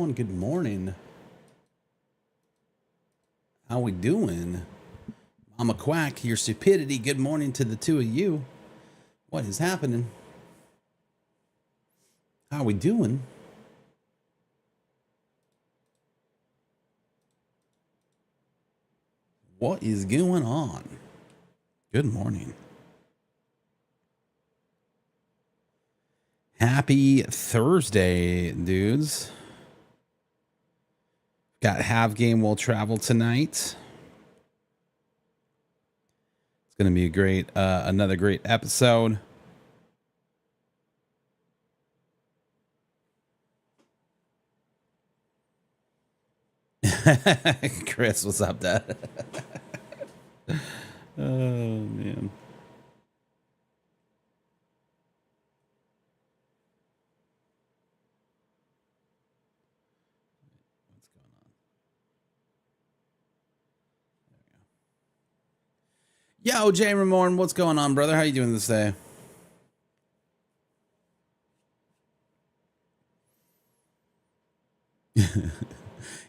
going? Good morning. How we doing? Mama Quack, your stupidity. Good morning to the two of you. What is happening? How we doing? What is going on? Good morning. Happy Thursday, dudes. Got Have Game Will Travel tonight. It's going to be a great, another great episode. Chris, what's up, Dad? Oh, man. Yo, Jay Ramon, what's going on, brother? How you doing this day?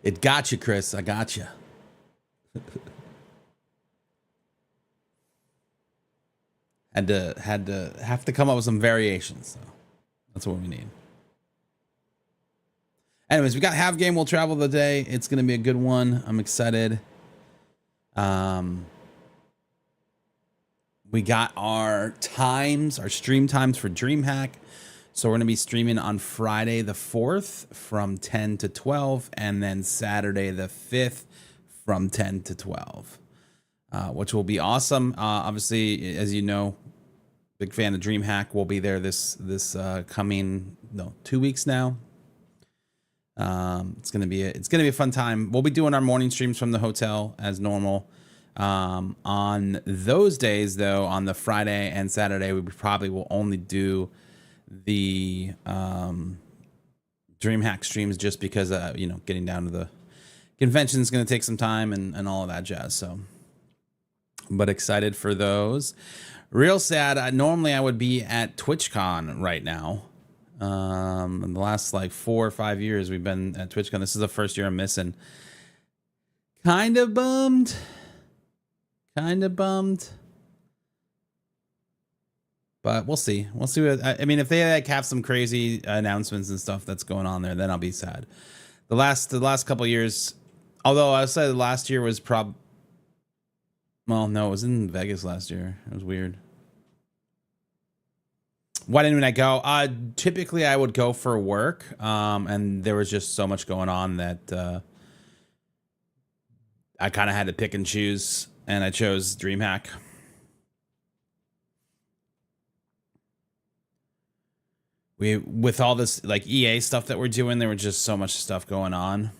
It got you, Chris. I got you. Have to come up with some variations. So that's what we need. Anyways, we got Have Game Will Travel today. It's going to be a good one. I'm excited. We got our times, our stream times for DreamHack. So we're going to be streaming on Friday the 4th from 10 to 12, and then Saturday the 5th from 10 to 12, which will be awesome. Obviously, as you know, big fan of DreamHack. We'll be there this coming 2 weeks now. It's gonna be a fun time. We'll be doing our morning streams from the hotel as normal. On those days, though, on the Friday and Saturday, we probably will only do the DreamHack streams just because getting down to the convention is going to take some time and all of that jazz. So, but excited for those. Real sad. Normally I would be at TwitchCon right now. In the last 4 or 5 years we've been at TwitchCon. This is the first year I'm missing. Kind of bummed. But we'll see. We'll see what I mean. If they have some crazy announcements and stuff that's going on there, then I'll be sad. The last couple of years, although I said last year was well, no, it was in Vegas last year. It was weird. Why didn't I go? Typically I would go for work, and there was just so much going on that I kind of had to pick and choose, and I chose DreamHack. With all this EA stuff that we're doing, there was just so much stuff going on.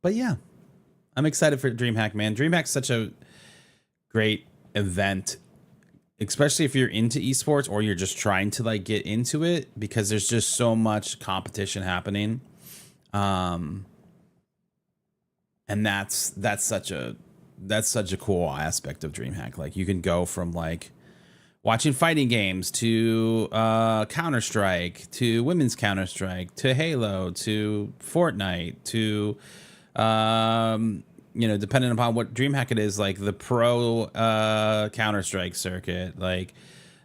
But yeah, I'm excited for DreamHack, man. DreamHack's such a great event, especially if you're into esports or you're just trying to get into it, because there's just so much competition happening. And that's such a cool aspect of DreamHack. You can go from watching fighting games to Counter-Strike to women's Counter-Strike to Halo to Fortnite to depending upon what DreamHack it is, the pro Counter-Strike circuit,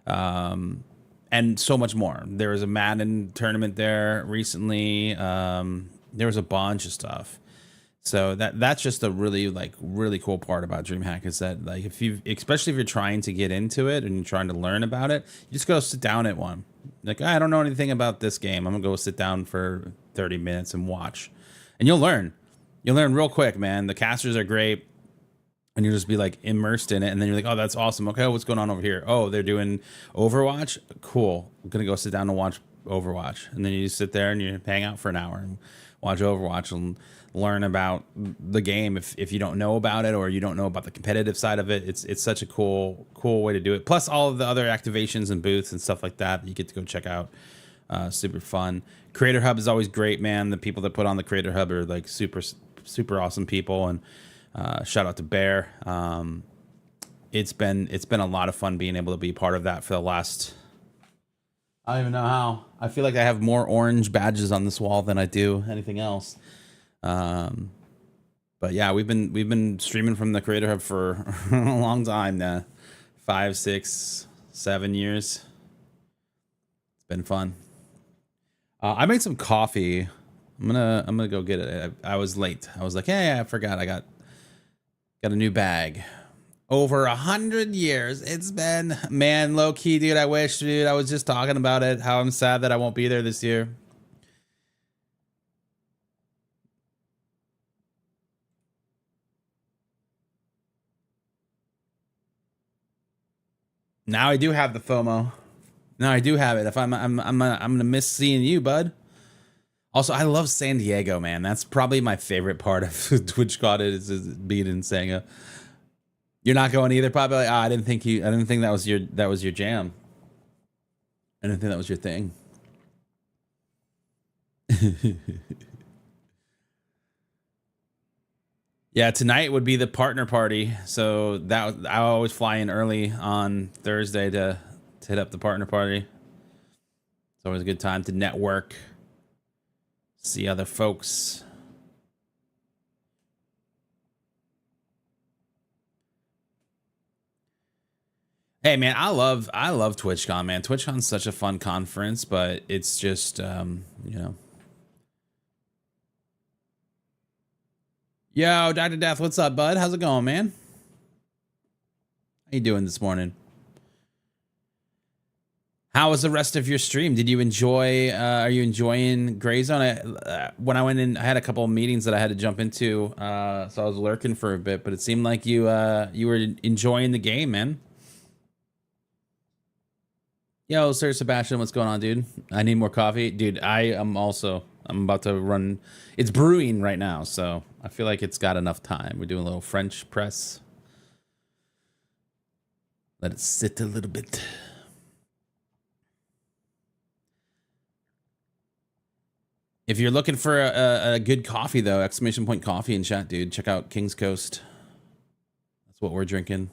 and so much more. There was a Madden tournament there recently. There was a bunch of stuff. So that's just a really really cool part about DreamHack, is that especially if you're trying to get into it and you're trying to learn about it, you just go sit down at one. I don't know anything about this game. I'm gonna go sit down for 30 minutes and watch, and you'll learn. You'll learn real quick, man. The casters are great, and you'll just be immersed in it, and then you're oh, that's awesome. Okay, what's going on over here? Oh, they're doing Overwatch. Cool. I'm gonna go sit down and watch Overwatch, and then you sit there and you hang out for an hour and watch Overwatch and learn about the game if you don't know about it or you don't know about the competitive side of it. It's such a cool way to do it. Plus all of the other activations and booths and stuff like that you get to go check out. Super fun. Creator Hub is always great, man. The people that put on the Creator Hub are super awesome people, and shout out to Bear. It's been a lot of fun being able to be part of that for the last I don't even know how. I feel like I have more orange badges on this wall than I do anything else. Um, but yeah, we've been streaming from the Creator Hub for a long time now. 5, 6, 7 years. It's been fun. I made some coffee. I'm gonna go get it. I was late. I was like, hey, I forgot. I got a new bag. Over 100 years. It's been, man, low key, dude. I wish, dude. I was just talking about it. How I'm sad that I won't be there this year. Now I do have the FOMO. Now I do have it. If I'm gonna miss seeing you, bud. Also, I love San Diego, man. That's probably my favorite part of TwitchCon is being in Sanga. You're not going either, probably. Like, I didn't think that was your jam. I didn't think that was your thing. Yeah, tonight would be the partner party. So that I always fly in early on Thursday to hit up the partner party. It's always a good time to network, see other folks. Hey man, I love TwitchCon, man. TwitchCon's such a fun conference, but it's just you know. Yo, Dr. Death, what's up, bud? How's it going, man? How you doing this morning? How was the rest of your stream? Did you enjoy? Are you enjoying Gray Zone? When I went in, I had a couple of meetings that I had to jump into, so I was lurking for a bit. But it seemed like you were enjoying the game, man. Yo, Sir Sebastian, what's going on, dude? I need more coffee, dude. I'm about to run. It's brewing right now, so I feel like it's got enough time. We're doing a little French press. Let it sit a little bit. If you're looking for a good coffee, though, exclamation point coffee in chat, dude, check out King's Coast. That's what we're drinking.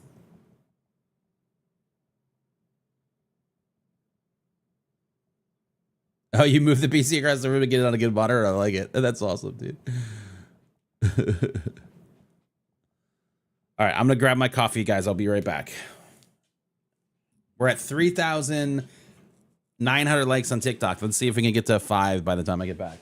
Oh, you moved the PC across the room to get it on a good monitor? I like it. That's awesome, dude. All right, I'm going to grab my coffee, guys. I'll be right back. We're at 3,900 likes on TikTok. Let's see if we can get to 5 by the time I get back.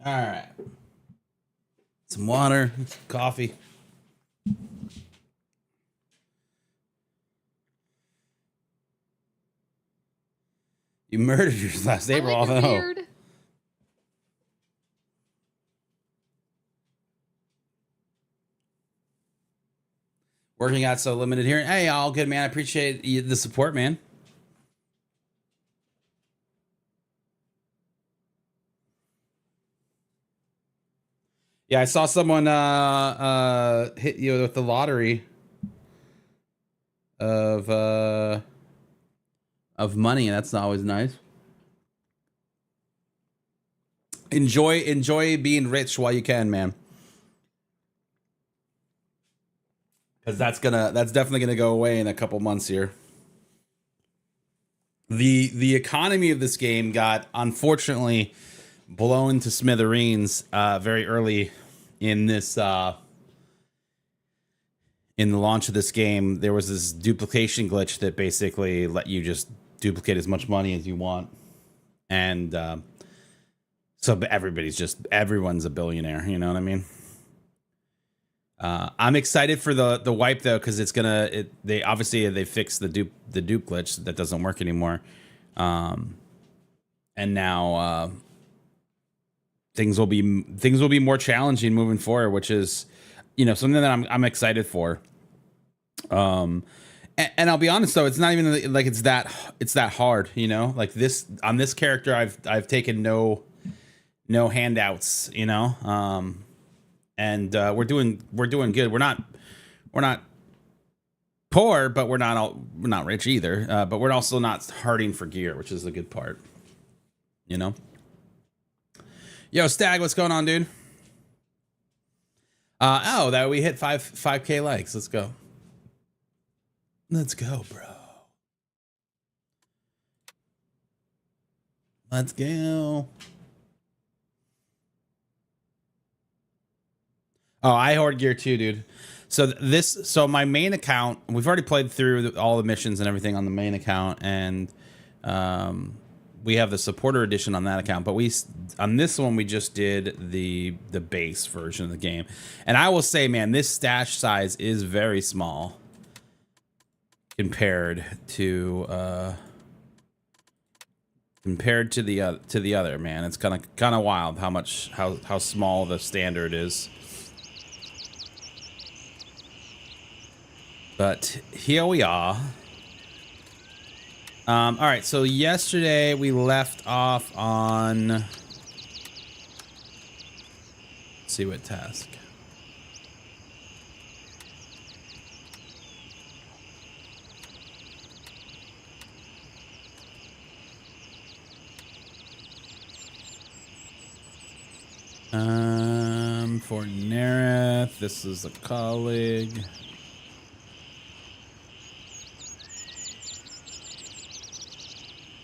All right. Some water, some coffee. You murdered your last April. I like your beard. Working out so limited here. Hey, all good, man. I appreciate the support, man. Yeah, I saw someone hit you with the lottery of money. That's always nice. Enjoy being rich while you can, man. Because that's definitely gonna go away in a couple months here. The economy of this game got unfortunately blown to smithereens very early in this in the launch of this game. There was this duplication glitch that basically let you just duplicate as much money as you want, and so everyone's a billionaire. You know what I mean? I'm excited for the wipe though, because they fixed the dupe glitch that doesn't work anymore, and now things will be more challenging moving forward, which is something that I'm excited for. And I'll be honest though, it's not even like it's that hard, like this on this character I've taken no handouts, and we're doing good. We're not poor, but we're not rich either. But we're also not hurting for gear, which is the good part. Yo, Stag, what's going on, dude? That we hit 5K likes. Let's go. Let's go, bro. Let's go. Oh, I hoard gear too, dude. So my main account, we've already played through all the missions and everything on the main account, and we have the supporter edition on that account. But on this one we just did the base version of the game, and I will say, man, this stash size is very small compared to the other, man. It's kind of wild how small the standard is. But here we are. All right, so yesterday we left off on... Let's see what task. For Nereth, this is a colleague.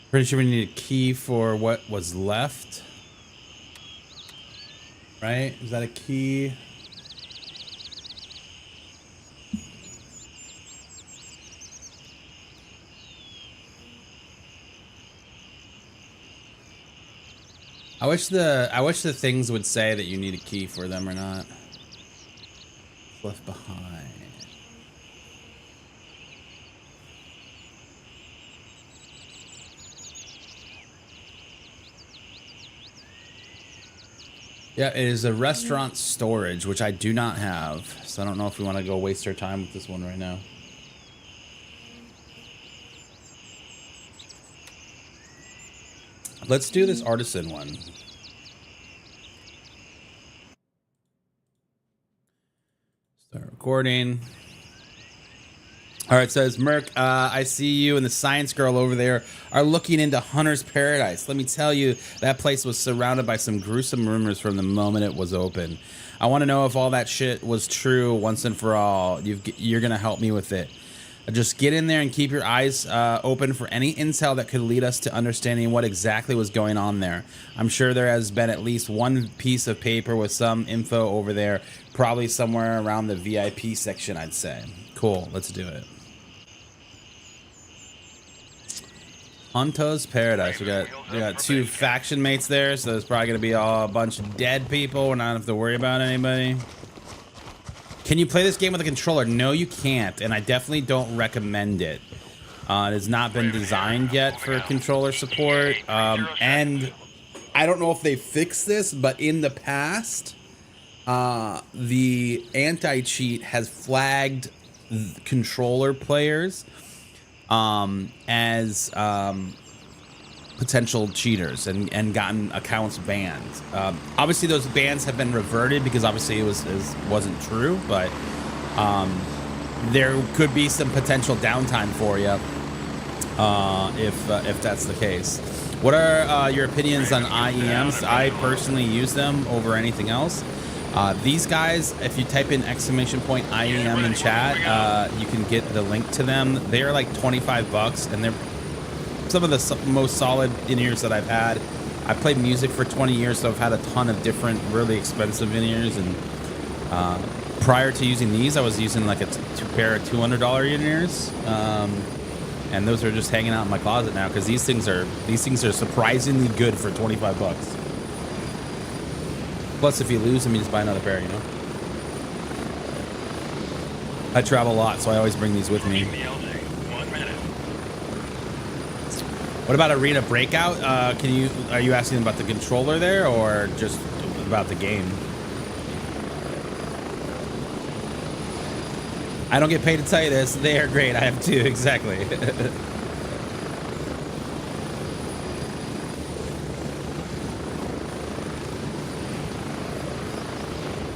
Pretty sure we need a key for what was left. Right? Is that a key? I wish the things would say that you need a key for them or not. Left behind. Yeah, it is a restaurant storage, which I do not have. So I don't know if we want to go waste our time with this one right now. Let's do this artisan one. Start recording. All right, says Merc, I see you and the science girl over there are looking into Hunter's Paradise. Let me tell you, that place was surrounded by some gruesome rumors from the moment it was open. I want to know if all that shit was true once and for all. You're going to help me with it. Just get in there and keep your eyes open for any intel that could lead us to understanding what exactly was going on there. I'm sure there has been at least one piece of paper with some info over there, probably somewhere around the VIP section, I'd say. Cool, let's do it. Hunter's Paradise. We got two faction mates there, so there's probably gonna be a bunch of dead people. We're not gonna have to worry about anybody. Can you play this game with a controller? No, you can't, and I definitely don't recommend it. It has not been designed yet for controller support, and I don't know if they fixed this, but in the past, the anti-cheat has flagged controller players as potential cheaters and gotten accounts banned. Obviously, those bans have been reverted because obviously it wasn't true, but there could be some potential downtime for you if that's the case. What are your opinions on IEMs? I personally use them over anything else. These guys, if you type in !IEM in chat, you can get the link to them. They're like 25 bucks, and they're some of the most solid in-ears that I've had. I played music for 20 years, so I've had a ton of different really expensive in-ears, and prior to using these, I was using like a pair of $200 in-ears, and those are just hanging out in my closet now because these things are surprisingly good for 25 bucks. Plus, if you lose them, you just buy another pair, you know? I travel a lot, so I always bring these with me. What about Arena Breakout? Are you asking about the controller there or just about the game? I don't get paid to tell you this. They are great. I have two, exactly.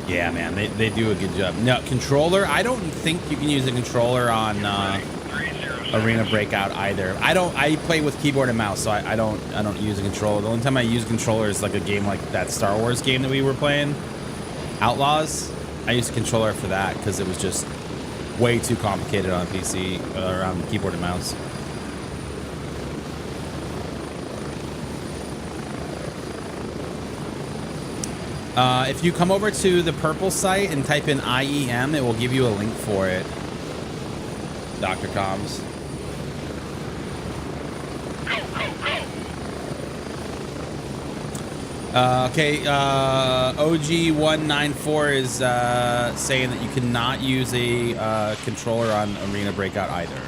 Yeah, man, they do a good job. No, controller, I don't think you can use a controller on Arena Breakout either. I play with keyboard and mouse, so I don't use a controller. The only time I use a controller is like a game like that Star Wars game that we were playing, Outlaws. I used a controller for that because it was just way too complicated on PC or on keyboard and mouse. If you come over to the purple site and type in IEM, it will give you a link for it. Dr. Combs. Okay, OG194 is saying that you cannot use a controller on Arena Breakout either.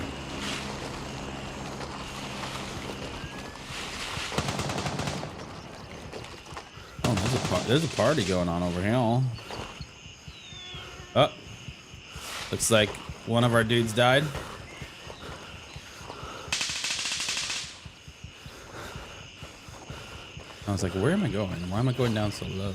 Oh, there's a party going on over here. Oh, looks like one of our dudes died. I was like, where am I going? Why am I going down so low?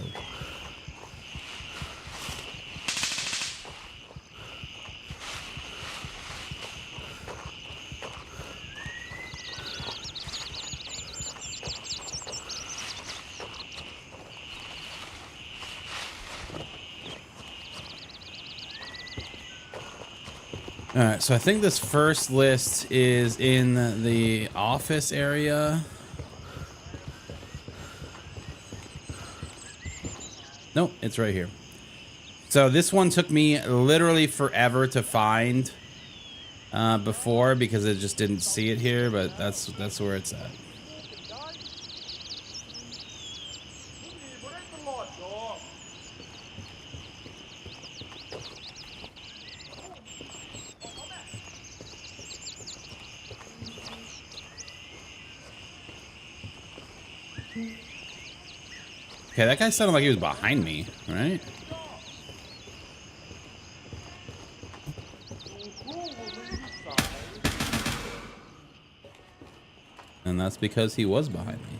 All right, so I think this first list is in the office area. Nope, it's right here. So this one took me literally forever to find before because I just didn't see it here, but that's where it's at. Okay, that guy sounded like he was behind me, right? And that's because he was behind me.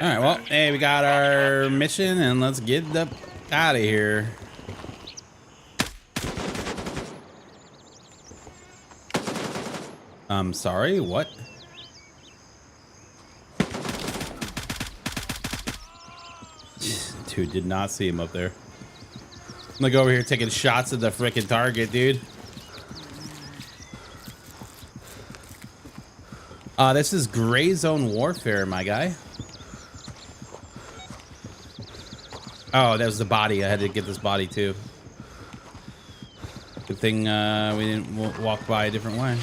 All right, well, hey, we got our mission, and let's get out of here. I'm sorry, what? Dude, did not see him up there. I'm gonna go over here taking shots at the freaking target, dude. This is Gray Zone Warfare, my guy. Oh, that was the body. I had to get this body too. Good thing we didn't walk by a different way.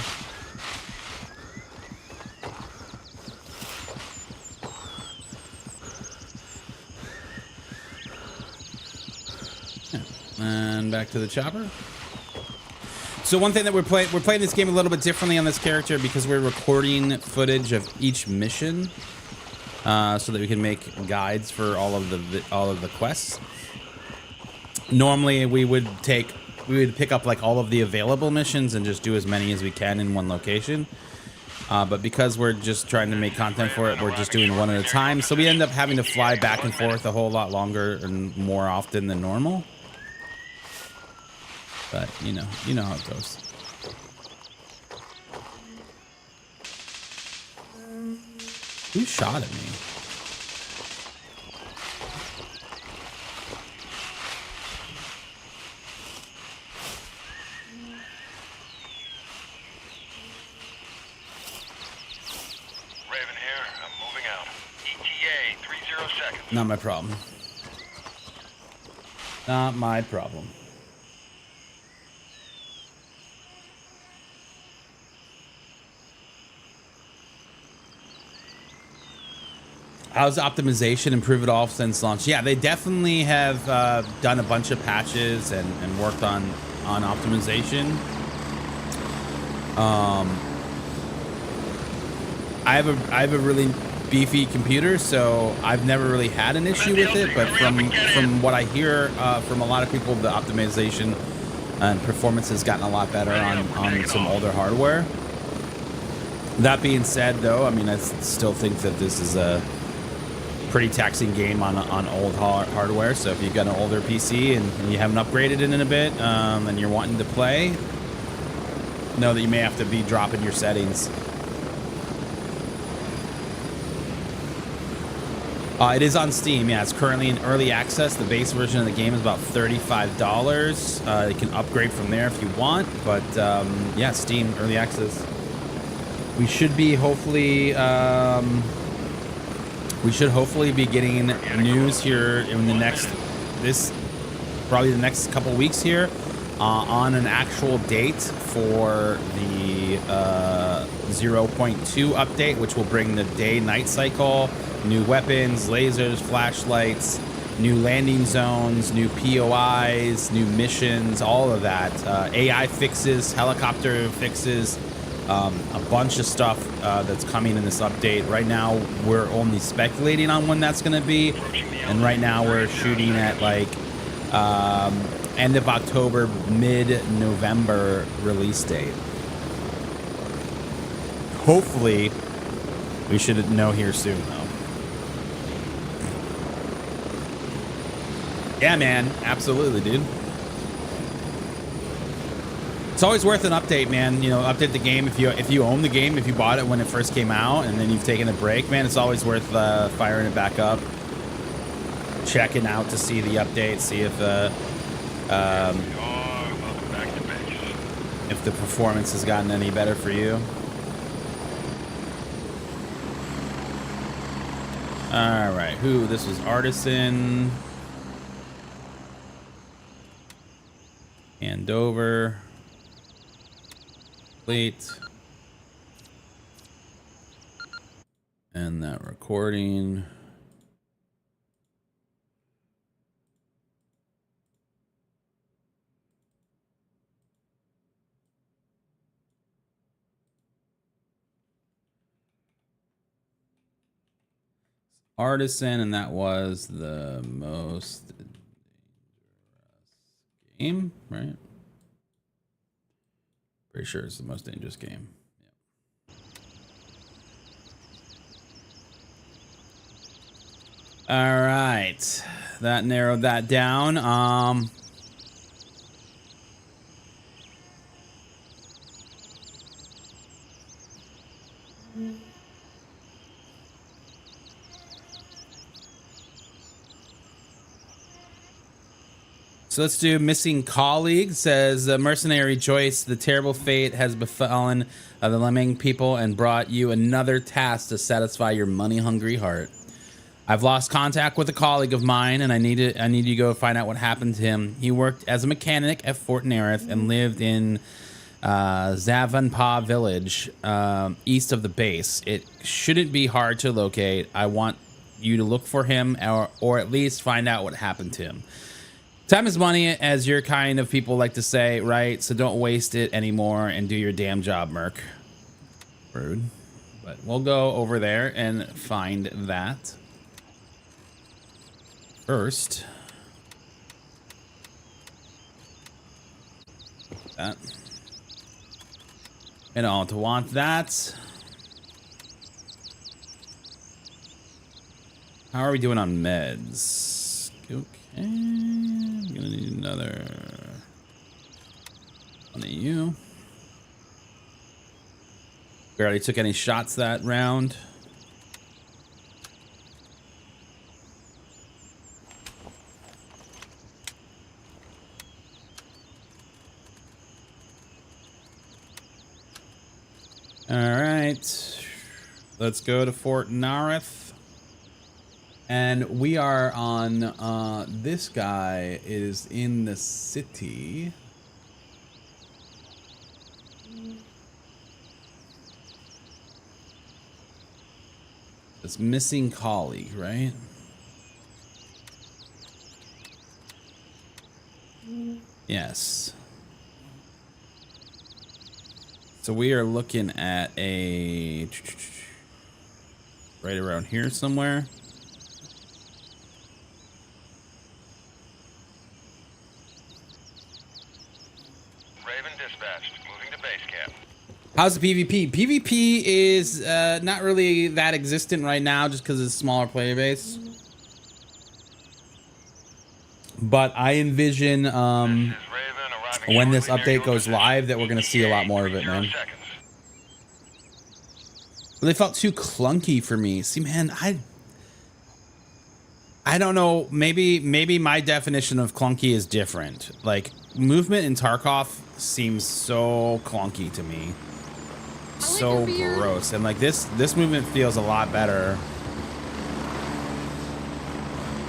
And back to the chopper. So one thing that we're playing this game a little bit differently on this character because we're recording footage of each mission, so that we can make guides for all of the quests. Normally we would take we would pick up like all of the available missions and just do as many as we can in one location. But because we're just trying to make content for it, we're just doing one at a time. So we end up having to fly back and forth a whole lot longer and more often than normal. But you know how it goes. Who shot at me? Raven here. I'm moving out. ETA 30 seconds. Not my problem. Not my problem. How's optimization improve it all since launch? Yeah, they definitely have done a bunch of patches and worked on optimization. I have a really beefy computer, so I've never really had an issue with it. But from what I hear from a lot of people, the optimization and performance has gotten a lot better on some older hardware. That being said, though, I mean, I still think that this is a pretty taxing game on old hardware. So if you've got an older PC and you haven't upgraded it in a bit and you're wanting to play, know that you may have to be dropping your settings. It is on Steam. Yeah, it's currently in early access. The base version of the game is about $35. You can upgrade from there if you want, but yeah, Steam early access. We should be hopefully be getting news here in the next probably the next couple weeks here on an actual date for the 0.2 update, which will bring the day-night cycle, new weapons, lasers, flashlights, new landing zones, new POIs, new missions, all of that. AI fixes, helicopter fixes, a bunch of stuff that's coming in this update. Right now, we're only speculating on when that's going to be, and right now we're shooting at like end of October, mid-November release date. Hopefully, we should know here soon, though. Yeah, man, absolutely, dude. It's always worth an update, man. You know, update the game if you own the game, if you bought it when it first came out, and then you've taken a break, man. It's always worth firing it back up, checking out to see the update, see if the performance has gotten any better for you. All right, this was Artisan. Hand over. Complete. And that recording. Artisan, and that was the most dangerous game, right? Pretty sure it's the most dangerous game. Yeah. All right, that narrowed that down. So let's do missing colleague. Says mercenary Joyce, the terrible fate has befallen the Lemming people and brought you another task to satisfy your money-hungry heart. I've lost contact with a colleague of mine, and I need you to go find out what happened to him. He worked as a mechanic at Fort Nerith and lived in Zavanpah village, east of the base. It shouldn't be hard to locate. I want you to look for him, or at least find out what happened to him. Time is money, as your kind of people like to say, right? So don't waste it anymore and do your damn job, Merc. Rude. But we'll go over there and find that. First, that. I don't want that. How are we doing on meds? Okay, I'm gonna need another one of you. Barely took any shots that round. All right, let's go to Fort Nareth. And we are on, this guy is in the city. It's missing colleague, right? Yes. So we are looking at a right around here somewhere. Raven dispatched. Moving to base camp. How's the PvP? PvP is not really that existent right now just because it's a smaller player base. But I envision when this update goes live that we're going to see a lot more of it, man. They felt too clunky for me. See, man, I don't know. Maybe my definition of clunky is different. Like, movement in Tarkov seems so clunky to me. So gross. And like this movement feels a lot better.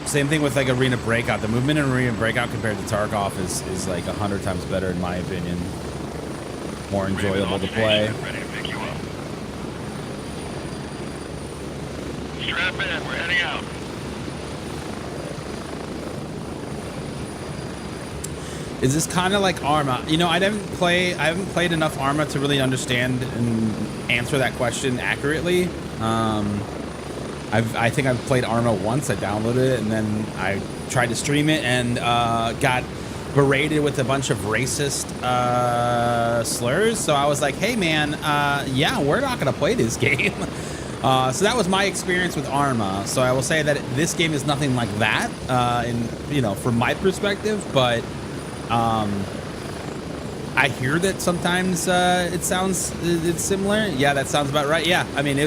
Same thing with like Arena Breakout. The movement in Arena Breakout compared to Tarkov is like 100 times better in my opinion. More enjoyable to play. Ready to pick you up. Strap in. We're heading out. Is this kind of like Arma? You know, I haven't played enough Arma to really understand and answer that question accurately. I think I've played Arma once. I downloaded it and then I tried to stream it and got berated with a bunch of racist slurs. So I was like, hey man, yeah, we're not gonna play this game. So that was my experience with Arma. So I will say that this game is nothing like that, from my perspective, but I hear that sometimes it's similar. Yeah, that sounds about right. Yeah, I mean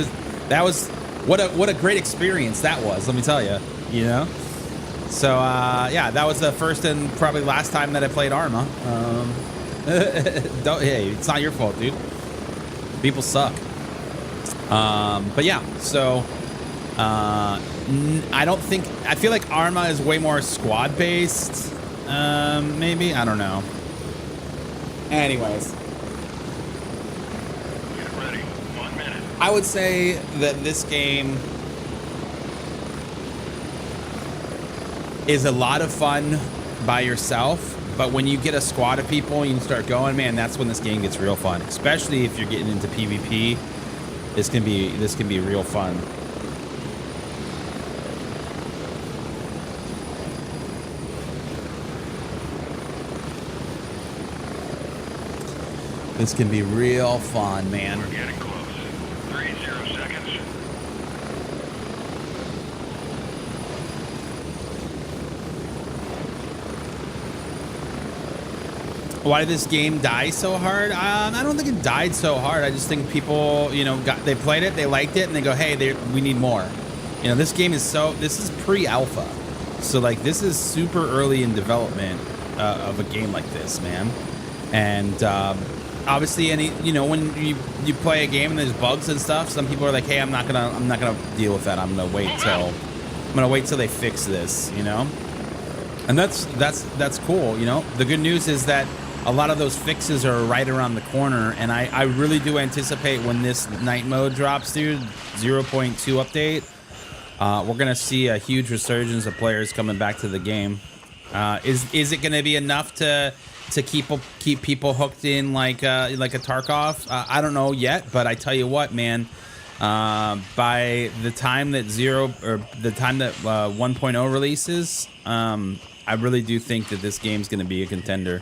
what a great experience that was. Let me tell you, you know. So yeah, that was the first and probably last time that I played Arma. Hey, it's not your fault, dude. People suck. But yeah, so I feel like Arma is way more squad based. Maybe, I don't know. Anyways, Get ready. 1 minute. I would say that this game is a lot of fun by yourself, but when you get a squad of people and you start going, man, that's when this game gets real fun. Especially if you're getting into PvP, this can be real fun. This can be real fun, man. We're getting close. 30 seconds. Why did this game die so hard? I don't think it died so hard. I just think people, they played it, they liked it, and they go, hey, we need more. This game is this is pre-alpha. So, like, this is super early in development of a game like this, man. And obviously, when you play a game and there's bugs and stuff, some people are like, hey, I'm not gonna deal with that. I'm gonna wait till they fix this, And that's cool, The good news is that a lot of those fixes are right around the corner, and I really do anticipate when this night mode drops, dude, 0.2 update, we're gonna see a huge resurgence of players coming back to the game. Is it gonna be enough to keep people hooked in like a Tarkov? I don't know yet, but I tell you what, man. By the time that 1.0 releases, I really do think that this game's going to be a contender.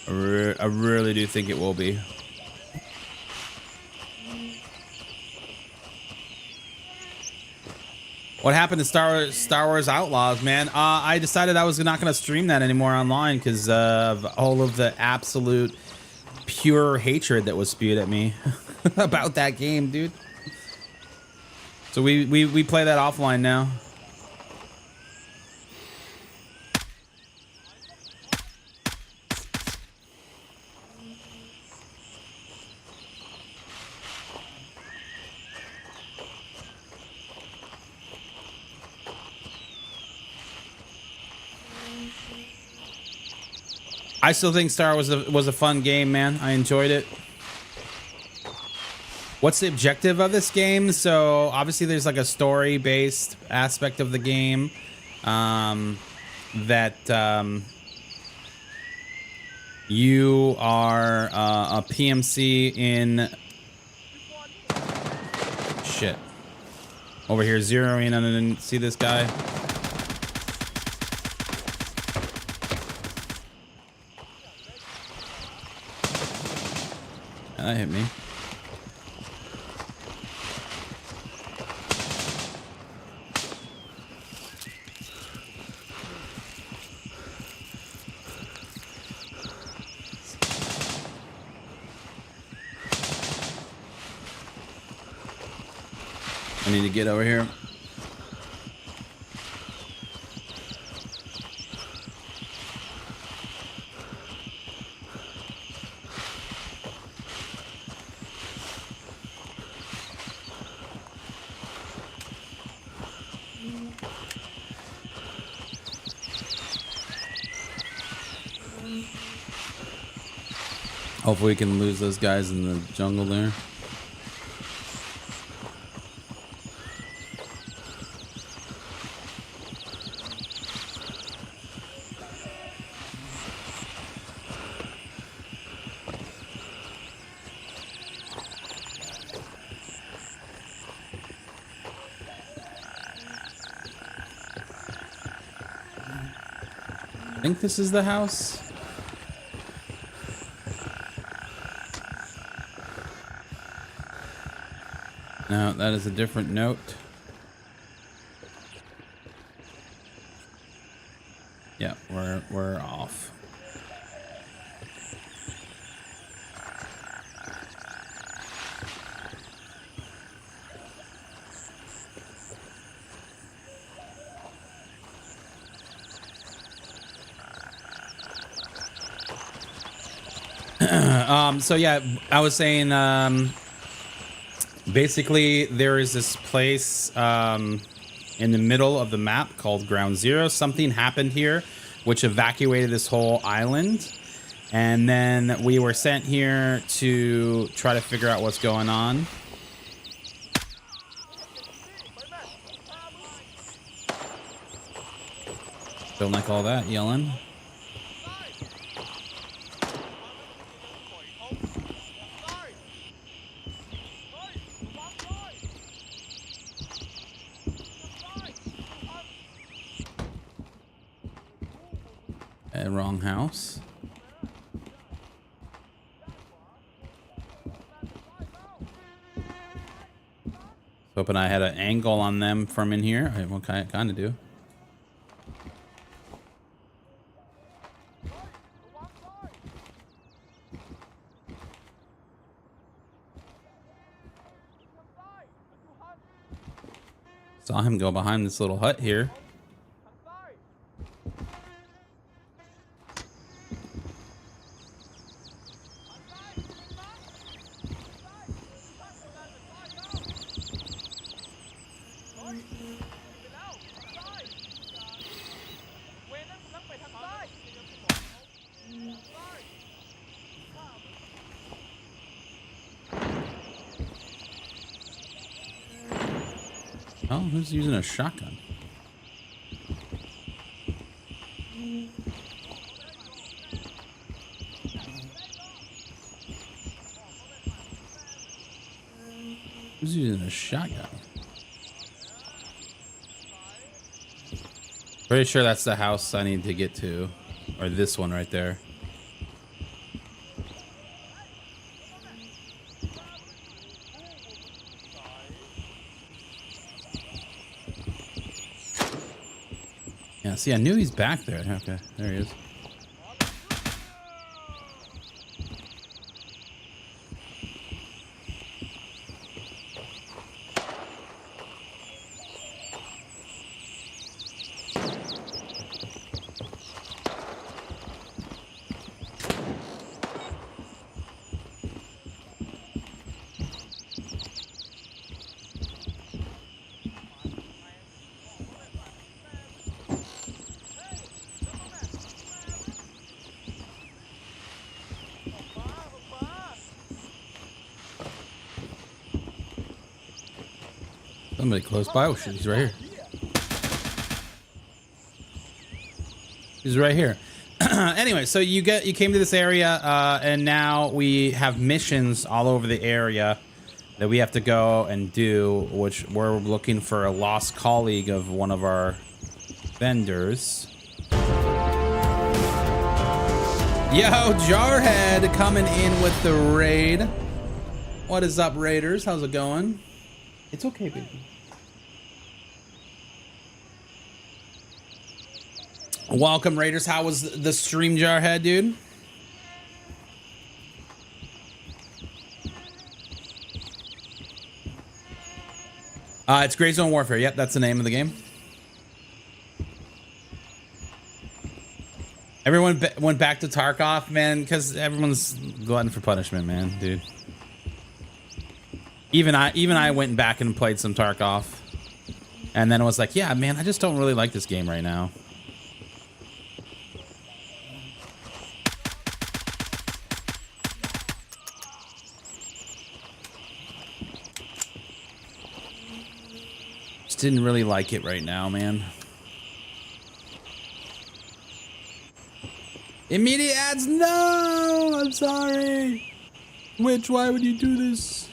I really do think it will be. What happened to Star Wars Outlaws, man? I decided I was not going to stream that anymore online because of all of the absolute pure hatred that was spewed at me about that game, dude. So we play that offline now. I still think Star was a fun game, man. I enjoyed it. What's the objective of this game? So obviously there's like a story-based aspect of the game that you are a PMC in shit over here zeroing on and see this guy. That hit me. I need to get over here. Hopefully we can lose those guys in the jungle there. I think this is the house. No, that is a different note. Yeah, we're off. So yeah, I was saying, basically there is this place in the middle of the map called Ground Zero. Something happened here which evacuated this whole island, and then we were sent here to try to figure out what's going on. Don't like all that yelling. Wrong house. Hoping I had an angle on them from in here. What kind of do? Saw him go behind this little hut here. Oh, who's using a shotgun? Who's using a shotgun? Pretty sure that's the house I need to get to. Or this one right there. Yeah, see, I knew he's back there. Okay, there he is. Somebody close by. Oh shit, he's right here. He's right here. Anyway, so you came to this area, and now we have missions all over the area that we have to go and do, which we're looking for a lost colleague of one of our vendors. Yo, Jarhead coming in with the raid. What is up, Raiders? How's it going? It's okay, baby. Welcome, Raiders. How was the stream, Jarhead, dude? It's Gray Zone Warfare. Yep, that's the name of the game. Everyone went back to Tarkov, man, because everyone's glutton for punishment, man, dude. Even I went back and played some Tarkov, and then it was like, yeah, man, I just don't really like this game right now. Just didn't really like it right now, man. Immediate ads? No, I'm sorry. Which, why would you do this?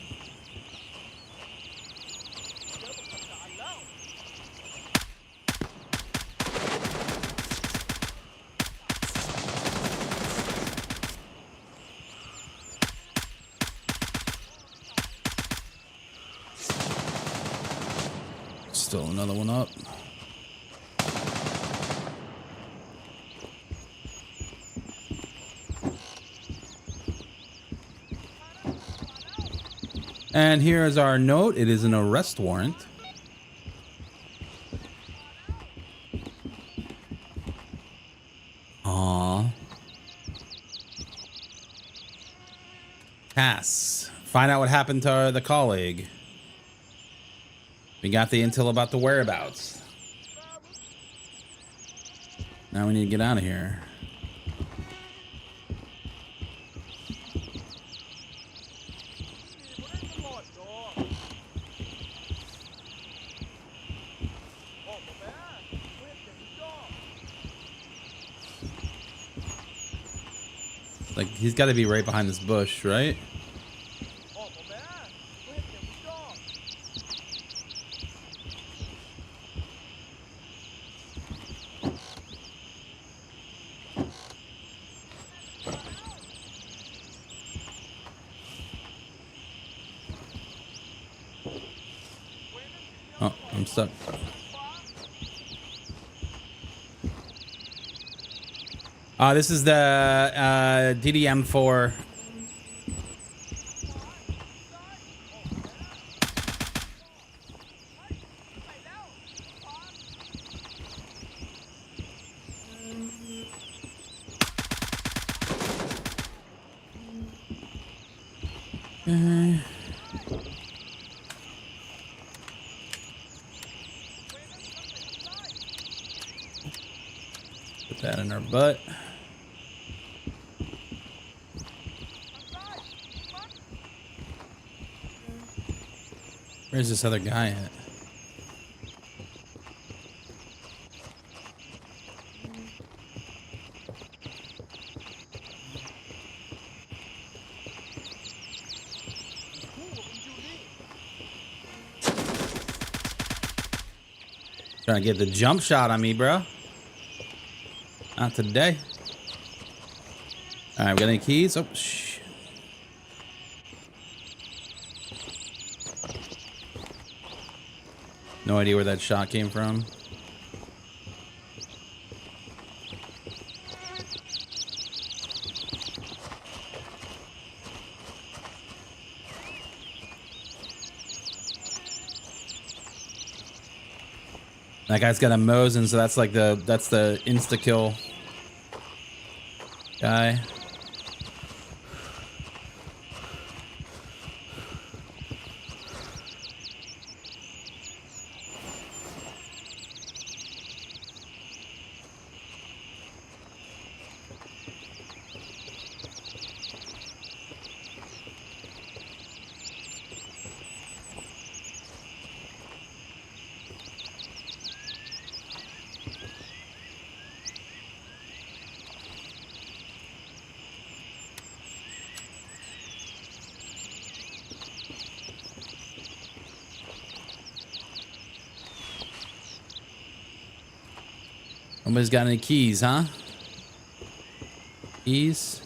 Still another one up. And here is our note. It is an arrest warrant. Aww. Pass. Find out what happened to the colleague. We got the intel about the whereabouts. Now we need to get out of here. Like, he's got to be right behind this bush, right? Oh, I'm stuck. This is the DDM4. Put that in our butt. Where's this other guy at? Trying to get the jump shot on me, bro. Not today. All right, we got any keys? Oh, shh. No idea where that shot came from. That guy's got a Mosin, so that's like that's the insta kill guy. Nobody's got any keys, huh? Keys?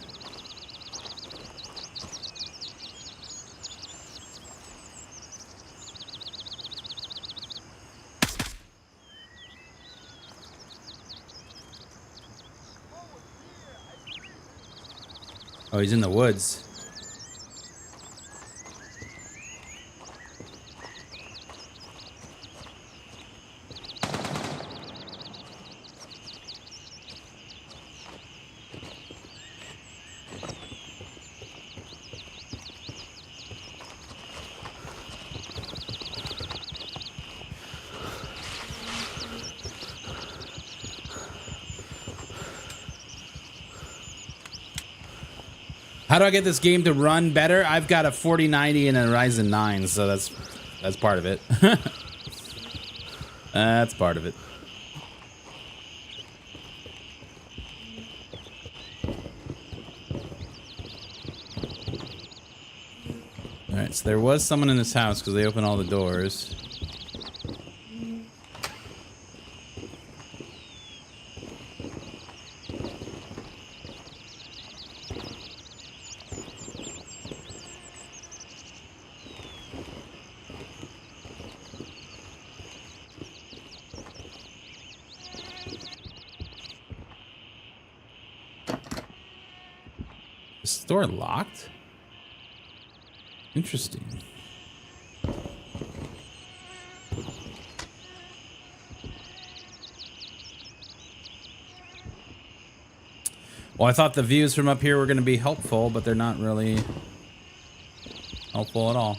Oh, he's in the woods. How do I get this game to run better? I've got a 4090 and a Ryzen 9, so that's part of it. That's part of it. All right, so there was someone in this house because they opened all the doors. Is the door locked? Interesting. Well, I thought the views from up here were going to be helpful, but they're not really helpful at all.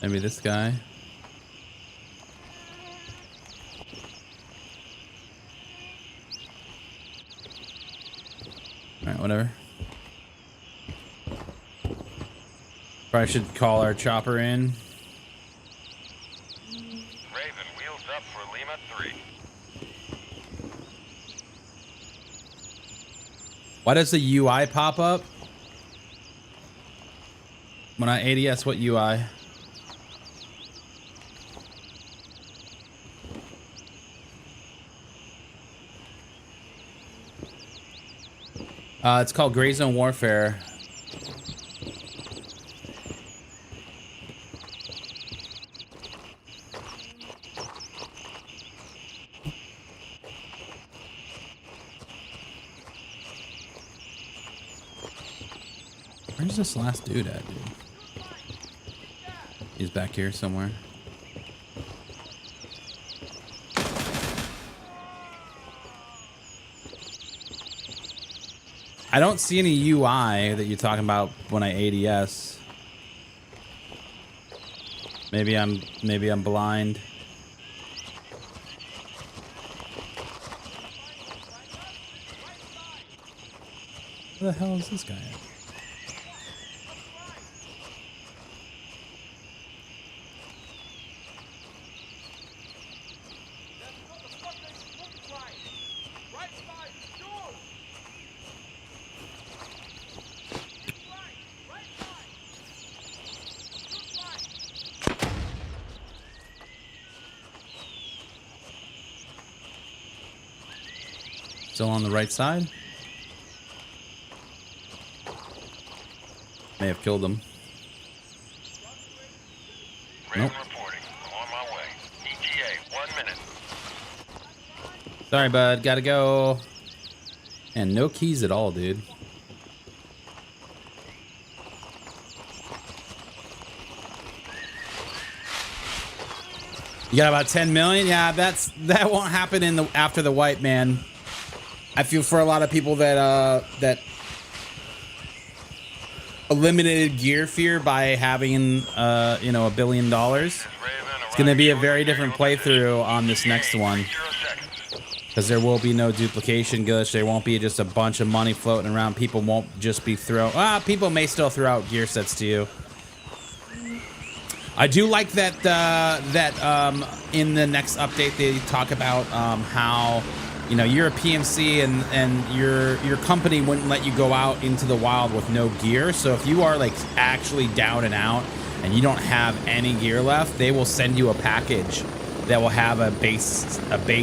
Maybe this guy. Alright, whatever. Probably should call our chopper in. Raven, wheels up for Lima 3. Why does the UI pop up? When I ADS, what UI? It's called Gray Zone Warfare. Where's this last dude at, dude? He's back here somewhere. I don't see any UI that you're talking about when I ADS. Maybe I'm blind. Where the hell is this guy at? Still on the right side? May have killed him. Raven Nope. reporting. I'm on my way. ETA, 1 minute. Sorry, bud. Gotta go. And no keys at all, dude. You got about 10 million? Yeah, that won't happen in the after the wipe, man. I feel for a lot of people that that eliminated gear fear by having you know, $1 billion. It's going to be a very different playthrough on this next one, because there will be no duplication glitch. There won't be just a bunch of money floating around. People won't just be people may still throw out gear sets to you. I do like that in the next update they talk about how, you know, you're a PMC and your company wouldn't let you go out into the wild with no gear. So if you are like actually down and out and you don't have any gear left, they will send you a package that will have a base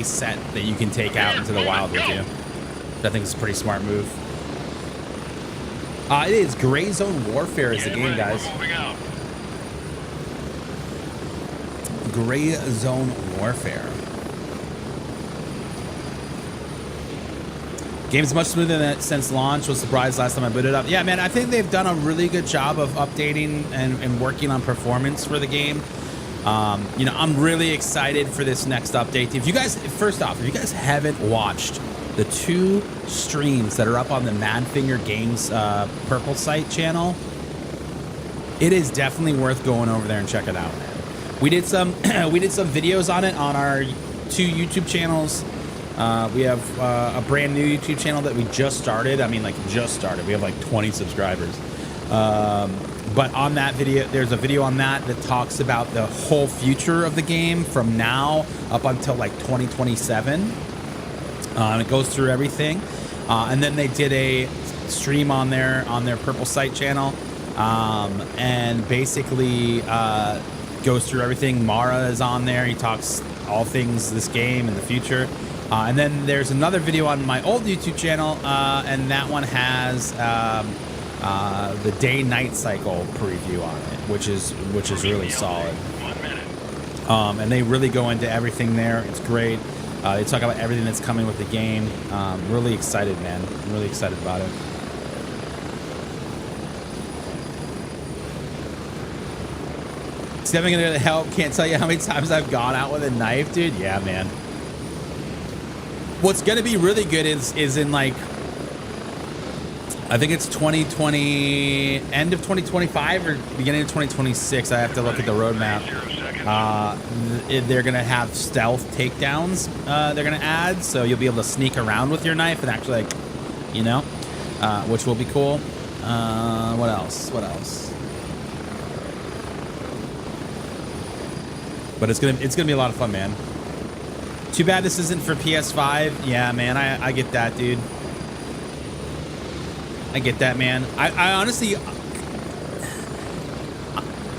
set that you can take out into the wild with you. I think it's a pretty smart move. It is Gray Zone Warfare is the game, guys. Gray Zone Warfare. Game's much smoother than it since launch. Was surprised last time I booted up. Yeah, man, I think they've done a really good job of updating and working on performance for the game. You know, I'm really excited for this next update. If you guys, first off, if you guys haven't watched the 2 streams that are up on the Madfinger Games Purple site channel, it is definitely worth going over there and check it out. We did some videos on it on our 2 YouTube channels. We have a brand new YouTube channel that we just started. I mean, like just started. We have like 20 subscribers. But on that video, there's a video on that talks about the whole future of the game from now up until like 2027. And it goes through everything. And then they did a stream on their Purple site channel, and basically goes through everything. Mara is on there. He talks all things this game and the future. And then there's another video on my old YouTube channel, and that one has the day-night cycle preview on it, which is really solid. And they really go into everything there. It's great. They talk about everything that's coming with the game. Really excited, man. I'm really excited about it. It's definitely gonna help. Can't tell you how many times I've gone out with a knife, dude. Yeah, man. What's gonna be really good is in like, I think it's 2020, end of 2025 or beginning of 2026. I have to look at the roadmap. They're gonna have stealth takedowns. They're gonna add, so you'll be able to sneak around with your knife and actually, like, you know, which will be cool. What else? What else? But it's gonna be a lot of fun, man. Too bad this isn't for PS5. Yeah, man, I get that, dude. I get that, man. I honestly,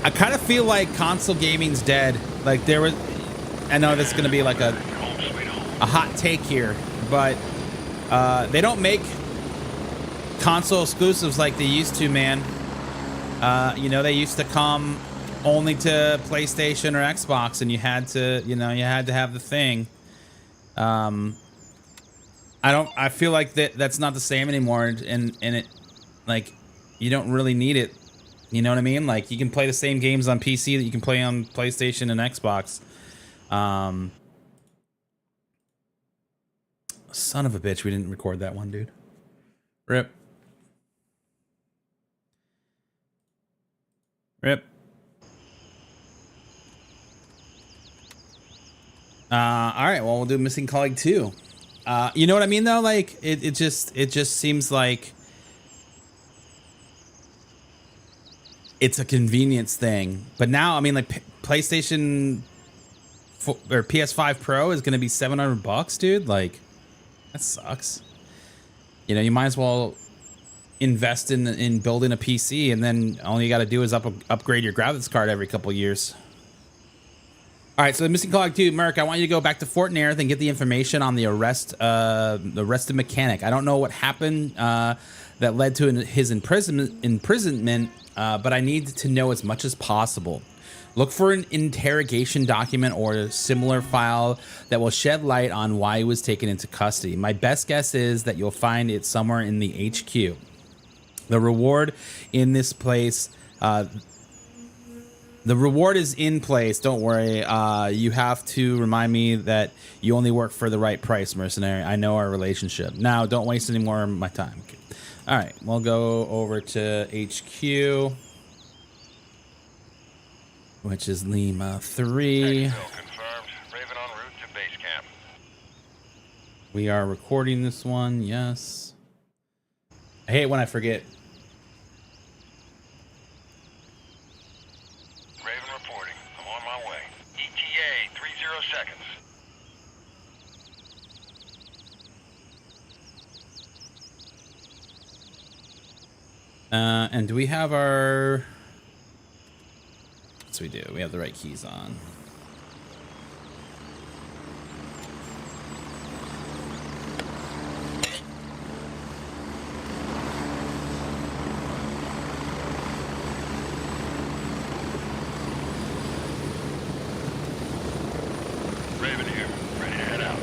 I kind of feel like console gaming's dead. Like there was, I know this is gonna be like a hot take here, but they don't make console exclusives like they used to, man. You know, they used to come only to PlayStation or Xbox, and you had to, you know, you had to have the thing. I feel like that's not the same anymore, and it, like, you don't really need it. You know what I mean? Like, you can play the same games on PC that you can play on PlayStation and Xbox. Son of a bitch, we didn't record that one, dude. Rip. Rip. All right, well, we'll do Missing Colleague 2. You know what I mean, though? Like, it just seems like it's a convenience thing. But now, I mean, like, PlayStation or PS5 Pro is going to be $700, dude. Like, that sucks. You know, you might as well invest in building a PC, and then all you got to do is upgrade your graphics card every couple years. All right, so the Missing Colleague 2, Merc, I want you to go back to Fort Nerith and get the information on the arrested mechanic. I don't know what happened that led to his imprisonment, but I need to know as much as possible. Look for an interrogation document or a similar file that will shed light on why he was taken into custody. My best guess is that you'll find it somewhere in the HQ. The reward in this place... The reward is in place. Don't worry. You have to remind me that you only work for the right price, mercenary. I know our relationship. Now, don't waste any more of my time. Okay. All right, we'll go over to HQ, which is Lima 3. Exfil confirmed. Raven en route to base camp. We are recording this one. Yes. I hate when I forget. Raven reporting. I'm on my way. ETA 30 seconds. And do we have our... Yes, we do. We have the right keys on. Raven here. Ready to head out.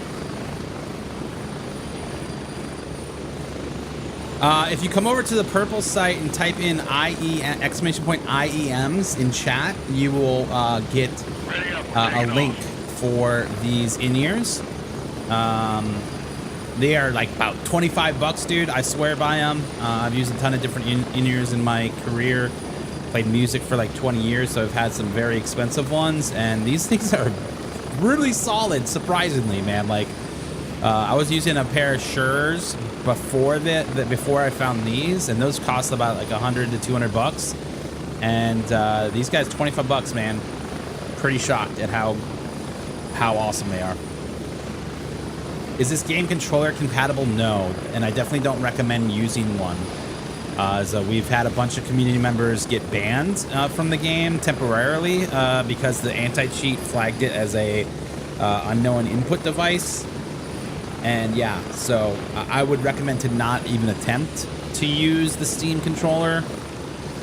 If you come over to the purple site and type in !IEMs in chat, you will get Ready up. a link for these in-ears. They are like about 25 bucks, dude. I swear by them. I've used a ton of different in-ears in my career. Played music for like 20 years, so I've had some very expensive ones, and these things are really solid, surprisingly, man. Like, I was using a pair of Shure's before before I found these, and those cost about like 100 to 200 bucks. And these guys, 25 bucks, man. Pretty shocked at how awesome they are. Is this game controller compatible? No, and I definitely don't recommend using one. So we've had a bunch of community members get banned from the game temporarily because the anti-cheat flagged it as a unknown input device. And yeah, so I would recommend to not even attempt to use the Steam controller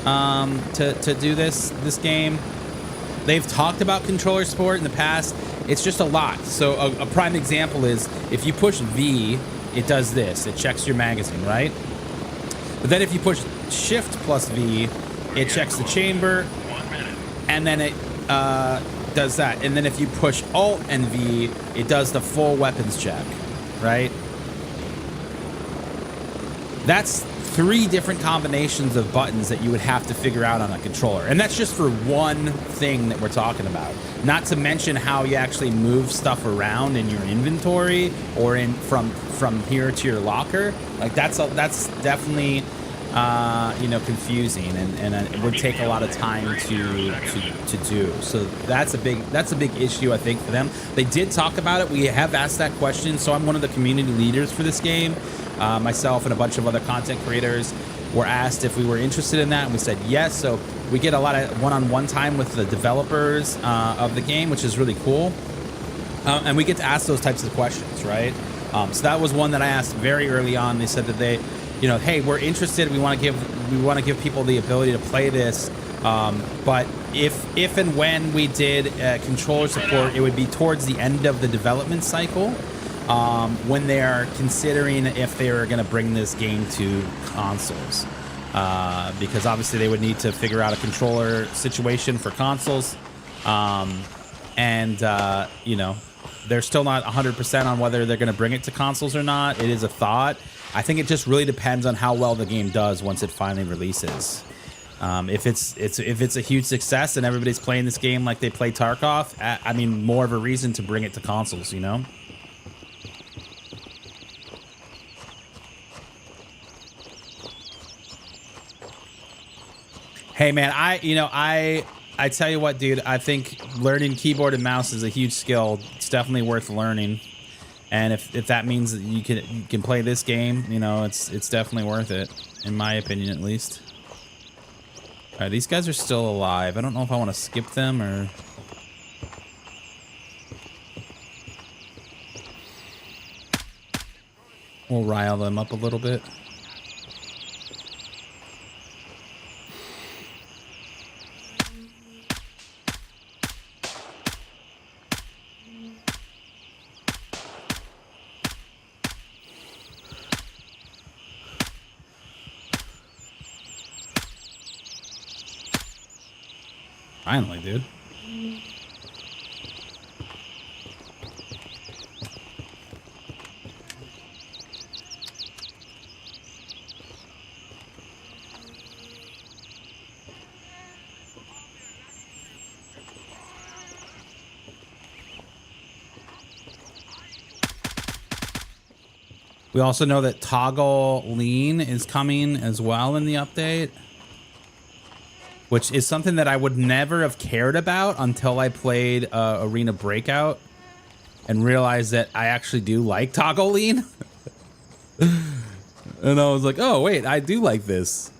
to do this game. They've talked about controller support in the past. It's just a lot. So a prime example is if you push V, it does this. It checks your magazine, right? But then if you push Shift plus V, it checks the chamber, 1 minute. and then it does that. And then if you push Alt and V, it does the full weapons check, right? That's 3 different combinations of buttons that you would have to figure out on a controller. And that's just for one thing that we're talking about. Not to mention how you actually move stuff around in your inventory or in from here to your locker. Like that's definitely confusing and it would take a lot of time to do. So that's a big issue, I think, for them. They did talk about it. We have asked that question. So I'm one of the community leaders for this game. Myself and a bunch of other content creators were asked if we were interested in that, and we said yes. So we get a lot of one-on-one time with the developers of the game, which is really cool. And we get to ask those types of questions, right? So that was one that I asked very early on. They said that they, hey, we're interested. We want to give people the ability to play this. But if and when we did controller support, it would be towards the end of the development cycle. When they are considering if they are going to bring this game to consoles, because obviously they would need to figure out a controller situation for consoles, they're still not 100% on whether they're going to bring it to consoles or not. It is a thought. I think it just really depends on how well the game does once it finally releases. If it's a huge success and everybody's playing this game like they play Tarkov, I mean, more of a reason to bring it to consoles, Hey man, I tell you what, dude, I think learning keyboard and mouse is a huge skill. It's definitely worth learning. And if that means that you can play this game, it's definitely worth it, in my opinion at least. All right, these guys are still alive. I don't know if I want to skip them or... We'll rile them up a little bit. Finally, dude. We also know that toggle lean is coming as well in the update, which is something that I would never have cared about until I played Arena Breakout and realized that I actually do like toggle lean. And I was like, oh, wait, I do like this.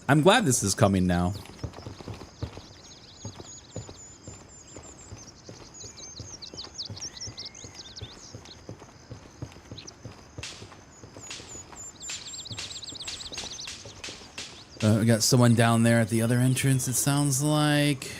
I'm glad this is coming now. We got someone down there at the other entrance, it sounds like.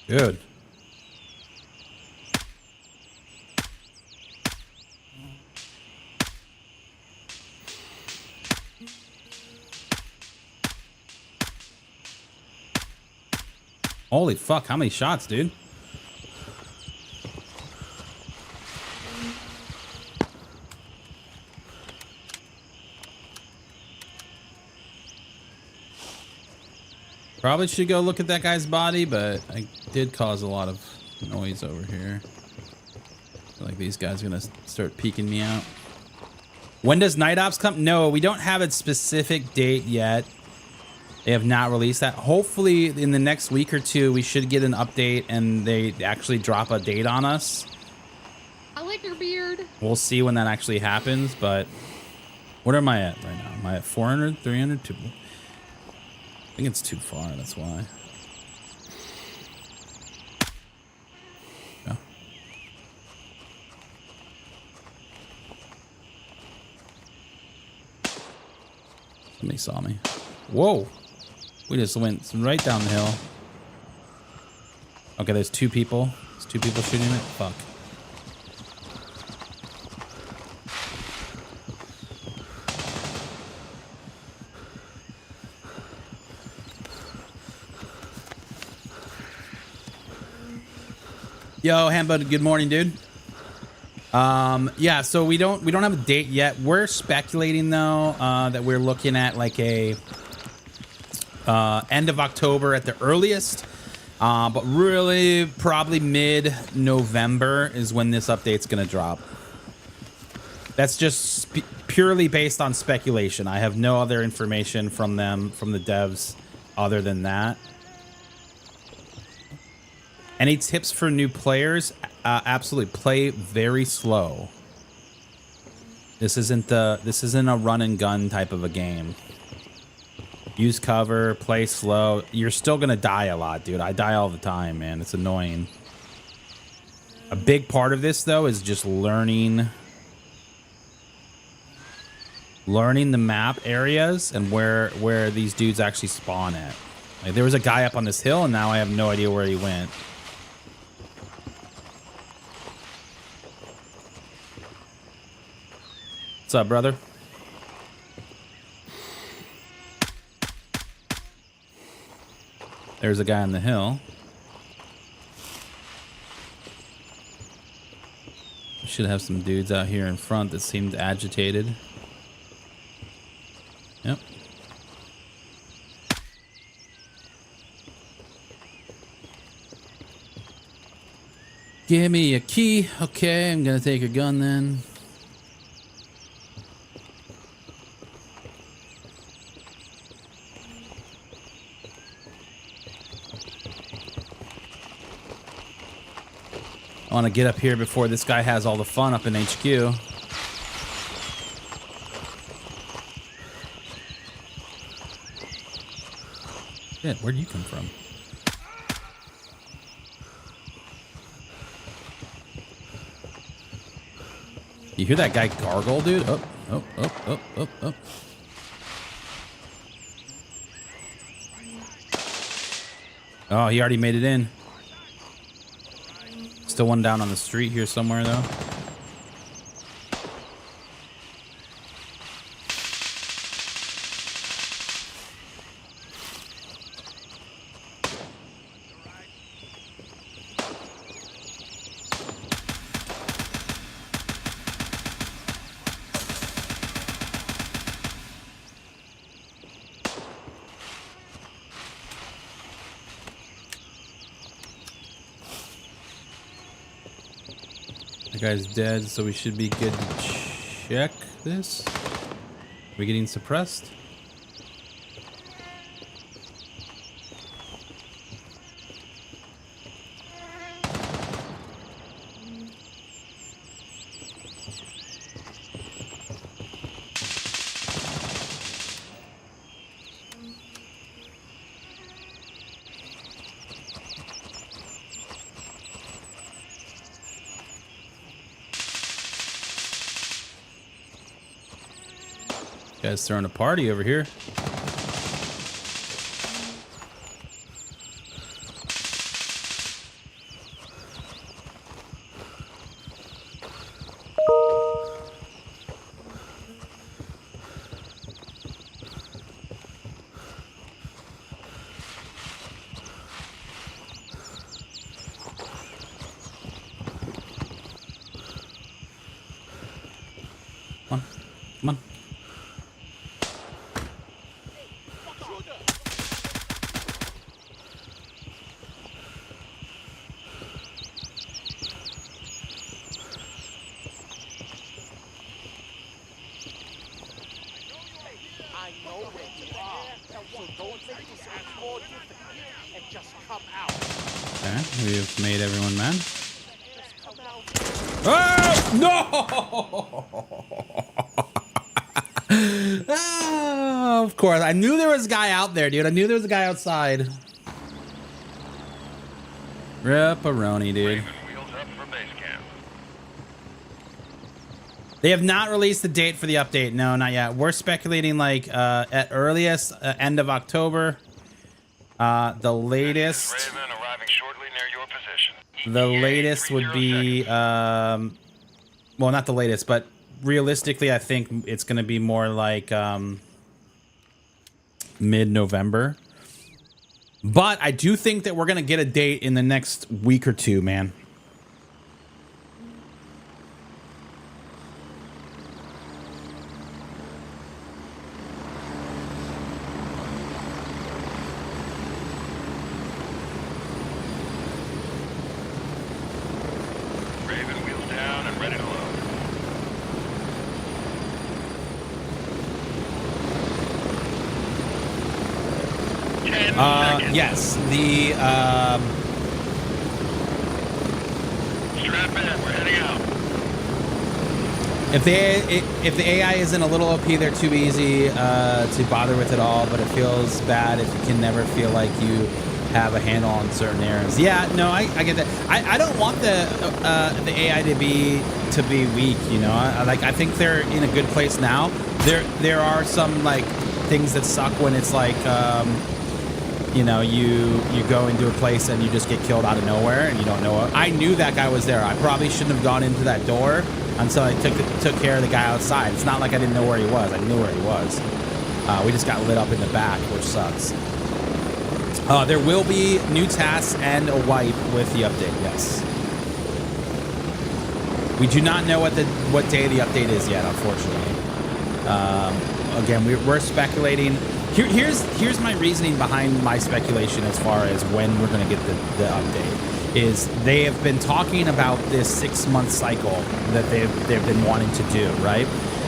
Good. Holy fuck, how many shots, dude? Probably should go look at that guy's body, but I did cause a lot of noise over here. I feel like these guys are gonna start peeking me out. When does Night Ops come? No, we don't have a specific date yet. They have not released that. Hopefully in the next week or two, we should get an update and they actually drop a date on us. I like your beard. We'll see when that actually happens, but what am I at right now? Am I at 400, 300? I think it's too far, that's why. Yeah. Somebody saw me. Whoa. We just went right down the hill. Okay, there's two people. There's two people shooting it. Fuck. Yo, Hambud, good morning, dude. Yeah, so we don't have a date yet. We're speculating though that we're looking at like a end of October at the earliest, but really probably mid-November is when this update's gonna drop. That's just purely based on speculation. I have no other information from them, from the devs, other than that. Any tips for new players? Absolutely, play very slow. This isn't a run and gun type of a game. Use cover, play slow. You're still gonna die a lot, dude. I die all the time, man. It's annoying. A big part of this though is just learning the map areas and where these dudes actually spawn at. Like there was a guy up on this hill and now I have no idea where he went. What's up, brother? There's a guy on the hill. We should have some dudes out here in front that seemed agitated. Yep. Give me a key. Okay, I'm gonna take a gun then. I want to get up here before this guy has all the fun up in HQ. Shit, where'd you come from? You hear that guy gargle, dude? Oh. Oh, oh, oh, oh, oh. Oh, he already made it in. Still one down on the street here somewhere, though. That guy's dead, so we should be good to check this. Are we getting suppressed? Guy's throwing a party over here. Come on, come on. I know where you are, so don't make this more difficult and just come out. Okay, we've made everyone mad. Just come out. Oh no! Oh, of course, I knew there was a guy out there, dude. I knew there was a guy outside. Ripperoni, dude. Raven wheels up for base camp. They have not released the date for the update. No, not yet. We're speculating like at earliest end of October. The latest. Raven arriving shortly near your position. The ETA latest would 30 be, seconds. well, not the latest, but realistically, I think it's going to be more like mid-November. But I do think that we're going to get a date in the next week or two, man. Raven wheels down and ready to load. Yes, the Strap in, we're heading out. if the AI isn't a little OP, they're too easy to bother with at all. But it feels bad if you can never feel like you have a handle on certain areas. Yeah, no, I get that. I don't want the AI to be weak. You know, I think they're in a good place now. There are some like things that suck when it's like. You know, you go into a place and you just get killed out of nowhere and you don't know. I knew that guy was there. I probably shouldn't have gone into that door until I took care of the guy outside. It's not like I didn't know where he was. I knew where he was. We just got lit up in the back, which sucks. There will be new tasks and a wipe with the update. Yes. We do not know what day the update is yet, unfortunately. Again, we're speculating. Here's my reasoning behind my speculation as far as when we're going to get the update. Is they have been talking about this 6-month cycle that they've been wanting to do, right?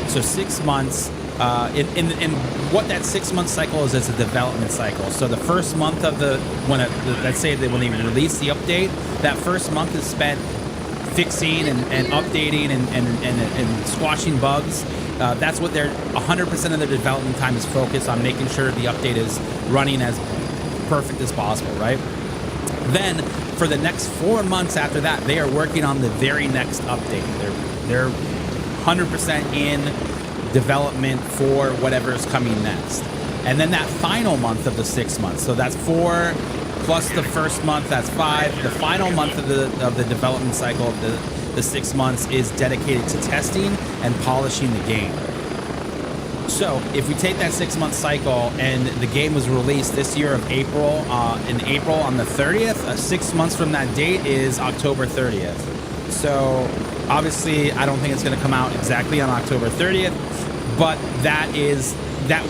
So 6 months. And what that 6-month cycle is a development cycle. So the first month of let's say that when they release the update, that first month is spent fixing and updating and squashing bugs. That's what 100% of their development time is focused on, making sure the update is running as perfect as possible, right? Then for the next 4 months after that, they are working on the very next update. They're 100% in development for whatever is coming next. And then that final month of the 6 months, so that's 4 plus the first month, that's 5. The final month of the development cycle of the 6 months is dedicated to testing and polishing the game. So if we take that 6 month cycle and the game was released this year of April, in April on the 30th, 6 months from that date is October 30th. So obviously I don't think it's going to come out exactly on October 30th, but that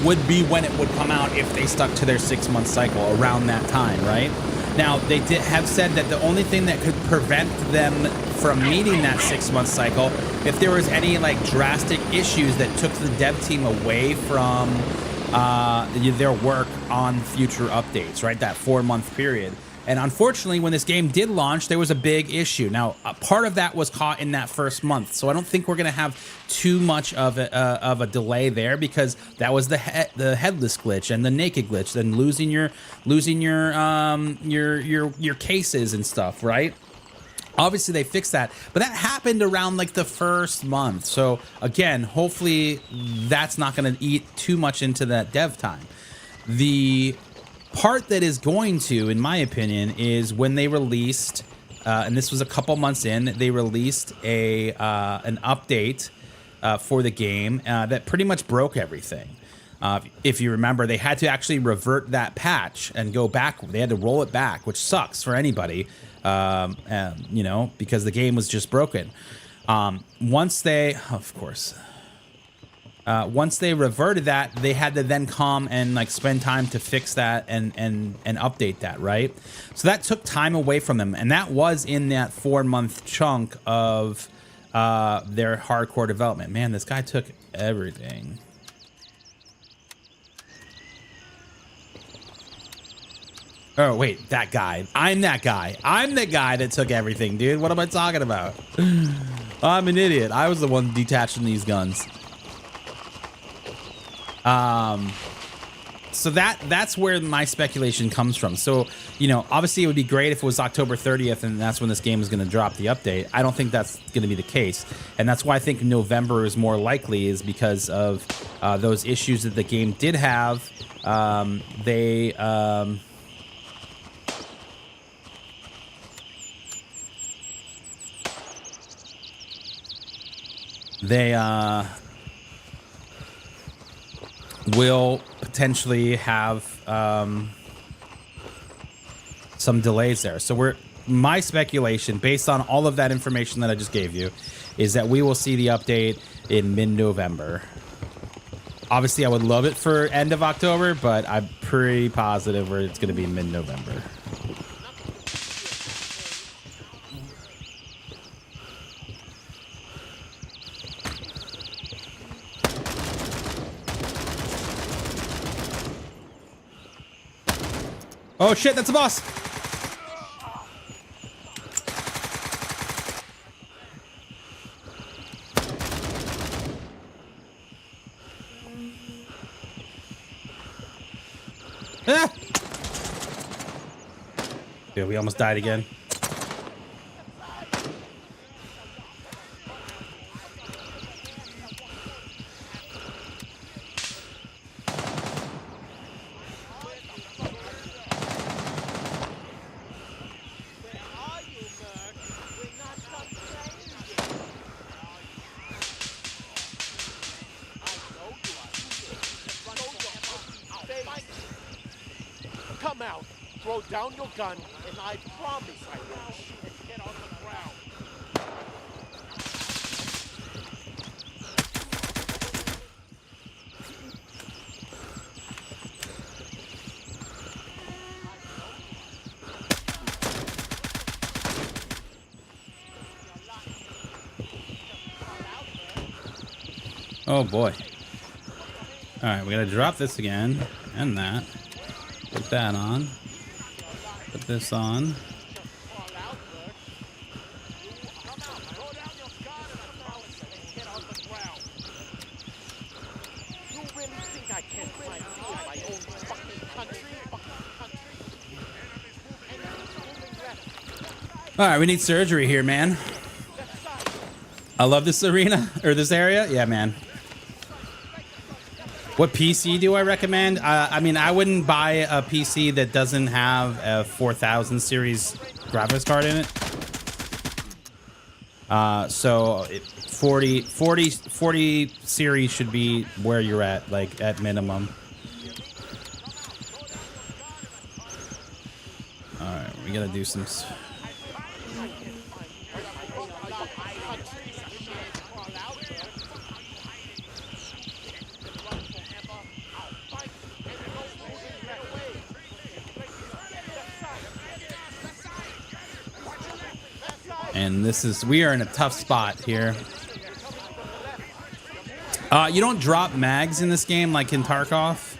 would be when it would come out if they stuck to their 6 month cycle around that time, right? Now, they have said that the only thing that could prevent them from meeting that 6 month cycle, if there was any like drastic issues that took the dev team away from their work on future updates, right? That 4 month period. And unfortunately, when this game did launch, there was a big issue. Now, part of that was caught in that first month, so I don't think we're going to have too much of a delay there, because that was the headless glitch and the naked glitch, then losing your cases and stuff, right? Obviously, they fixed that, but that happened around like the first month. So again, hopefully, that's not going to eat too much into that dev time. The part that is going to, in my opinion, is when they released, and this was a couple months in, they released an update for the game that pretty much broke everything. If you remember, they had to actually revert that patch and go back. They had to roll it back, which sucks for anybody, you know, because the game was just broken. Once they, of course. Once they reverted that, they had to then come and like spend time to fix that and update that, right? So that took time away from them, and that was in that 4 month chunk of their hardcore development. Man, this guy took everything. Oh wait, that guy. I'm that guy. I'm the guy that took everything, dude. What am I talking about? I'm an idiot. I was the one detaching these guns. So that's where my speculation comes from. So, you know, obviously it would be great if it was October 30th and that's when this game is going to drop the update. I don't think that's going to be the case. And that's why I think November is more likely, is because of those issues that the game did have. They will potentially have some delays there. So my speculation, based on all of that information that I just gave you, is that we will see the update in mid-November. Obviously, I would love it for end of October, but I'm pretty positive where it's going to be mid-November. Oh shit, that's a boss. Ah! Dude, we almost died again. Come out, throw down your gun, and I promise I will shoot and get on the ground. Oh boy. All right, we gotta drop this again, and that. Put that on. Put this on. All right, we need surgery here, man. I love this arena, or this area. Yeah, man. What PC do I recommend? I mean, I wouldn't buy a PC that doesn't have a 4000 series graphics card in it. So 40 series should be where you're at, like at minimum. All right, we gotta do some. And we are in a tough spot here. You don't drop mags in this game like in Tarkov.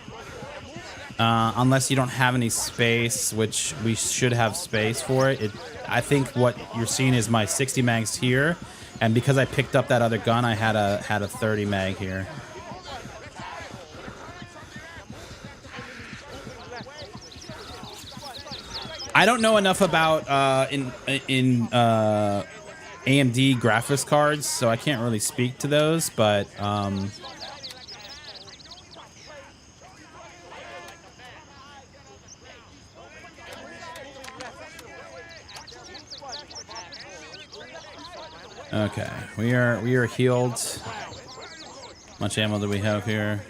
Unless you don't have any space, which we should have space for it. I think what you're seeing is my 60 mags here. And because I picked up that other gun, I had a 30 mag here. I don't know enough about AMD graphics cards, so I can't really speak to those, but okay, we are healed. How much ammo do we have here?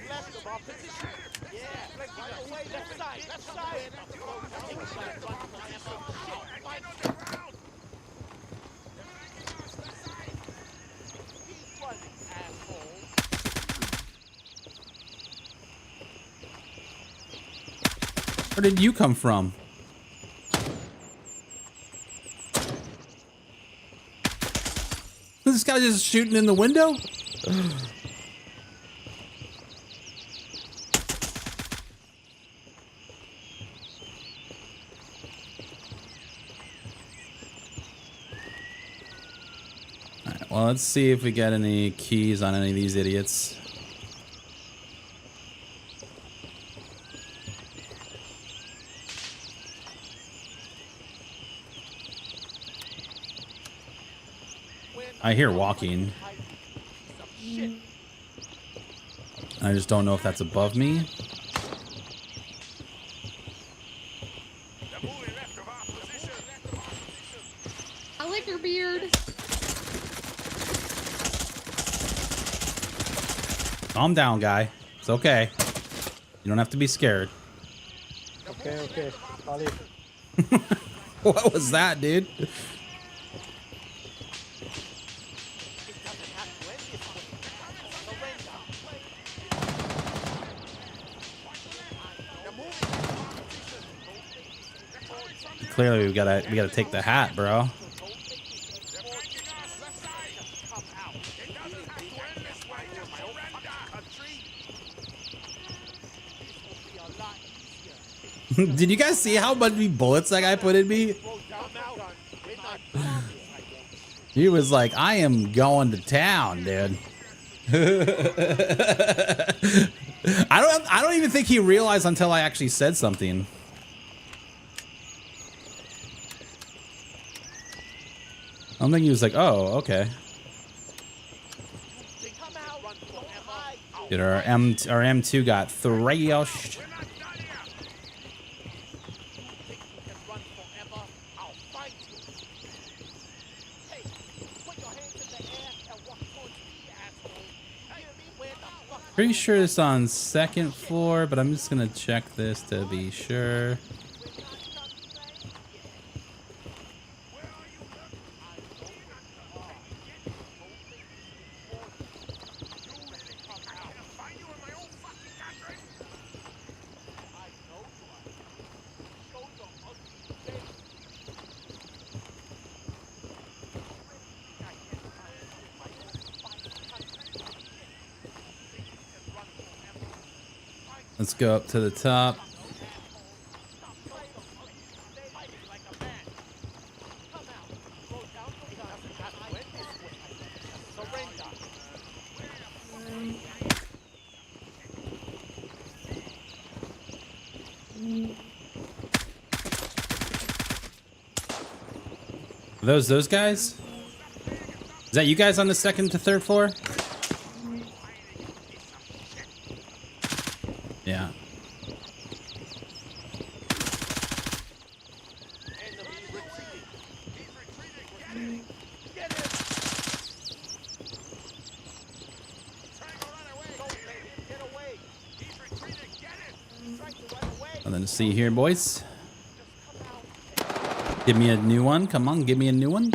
Where did you come from? This guy just shooting in the window? Alright, well, let's see if we get any keys on any of these idiots. I hear walking. I just don't know if that's above me. I like your beard. Calm down, guy. It's okay. You don't have to be scared. Okay, okay. I'll leave. What was that, dude? Clearly, we gotta take the hat, bro. Did you guys see how many bullets that guy put in me? He was like, "I am going to town, dude." I don't even think he realized until I actually said something. I don't think he was like, "Oh, okay." Dude, our M2 got thrashed. Pretty sure it's on second floor, but I'm just gonna check this to be sure. Let's go up to the top. Are those guys? Is that you guys on the second to third floor? Get him! Triangle, run away! Don't let him get away! He's retreating! Get him! He's trying to run away! Nothing to see here, boys. Just come out. Give me a new one. Come on, give me a new one.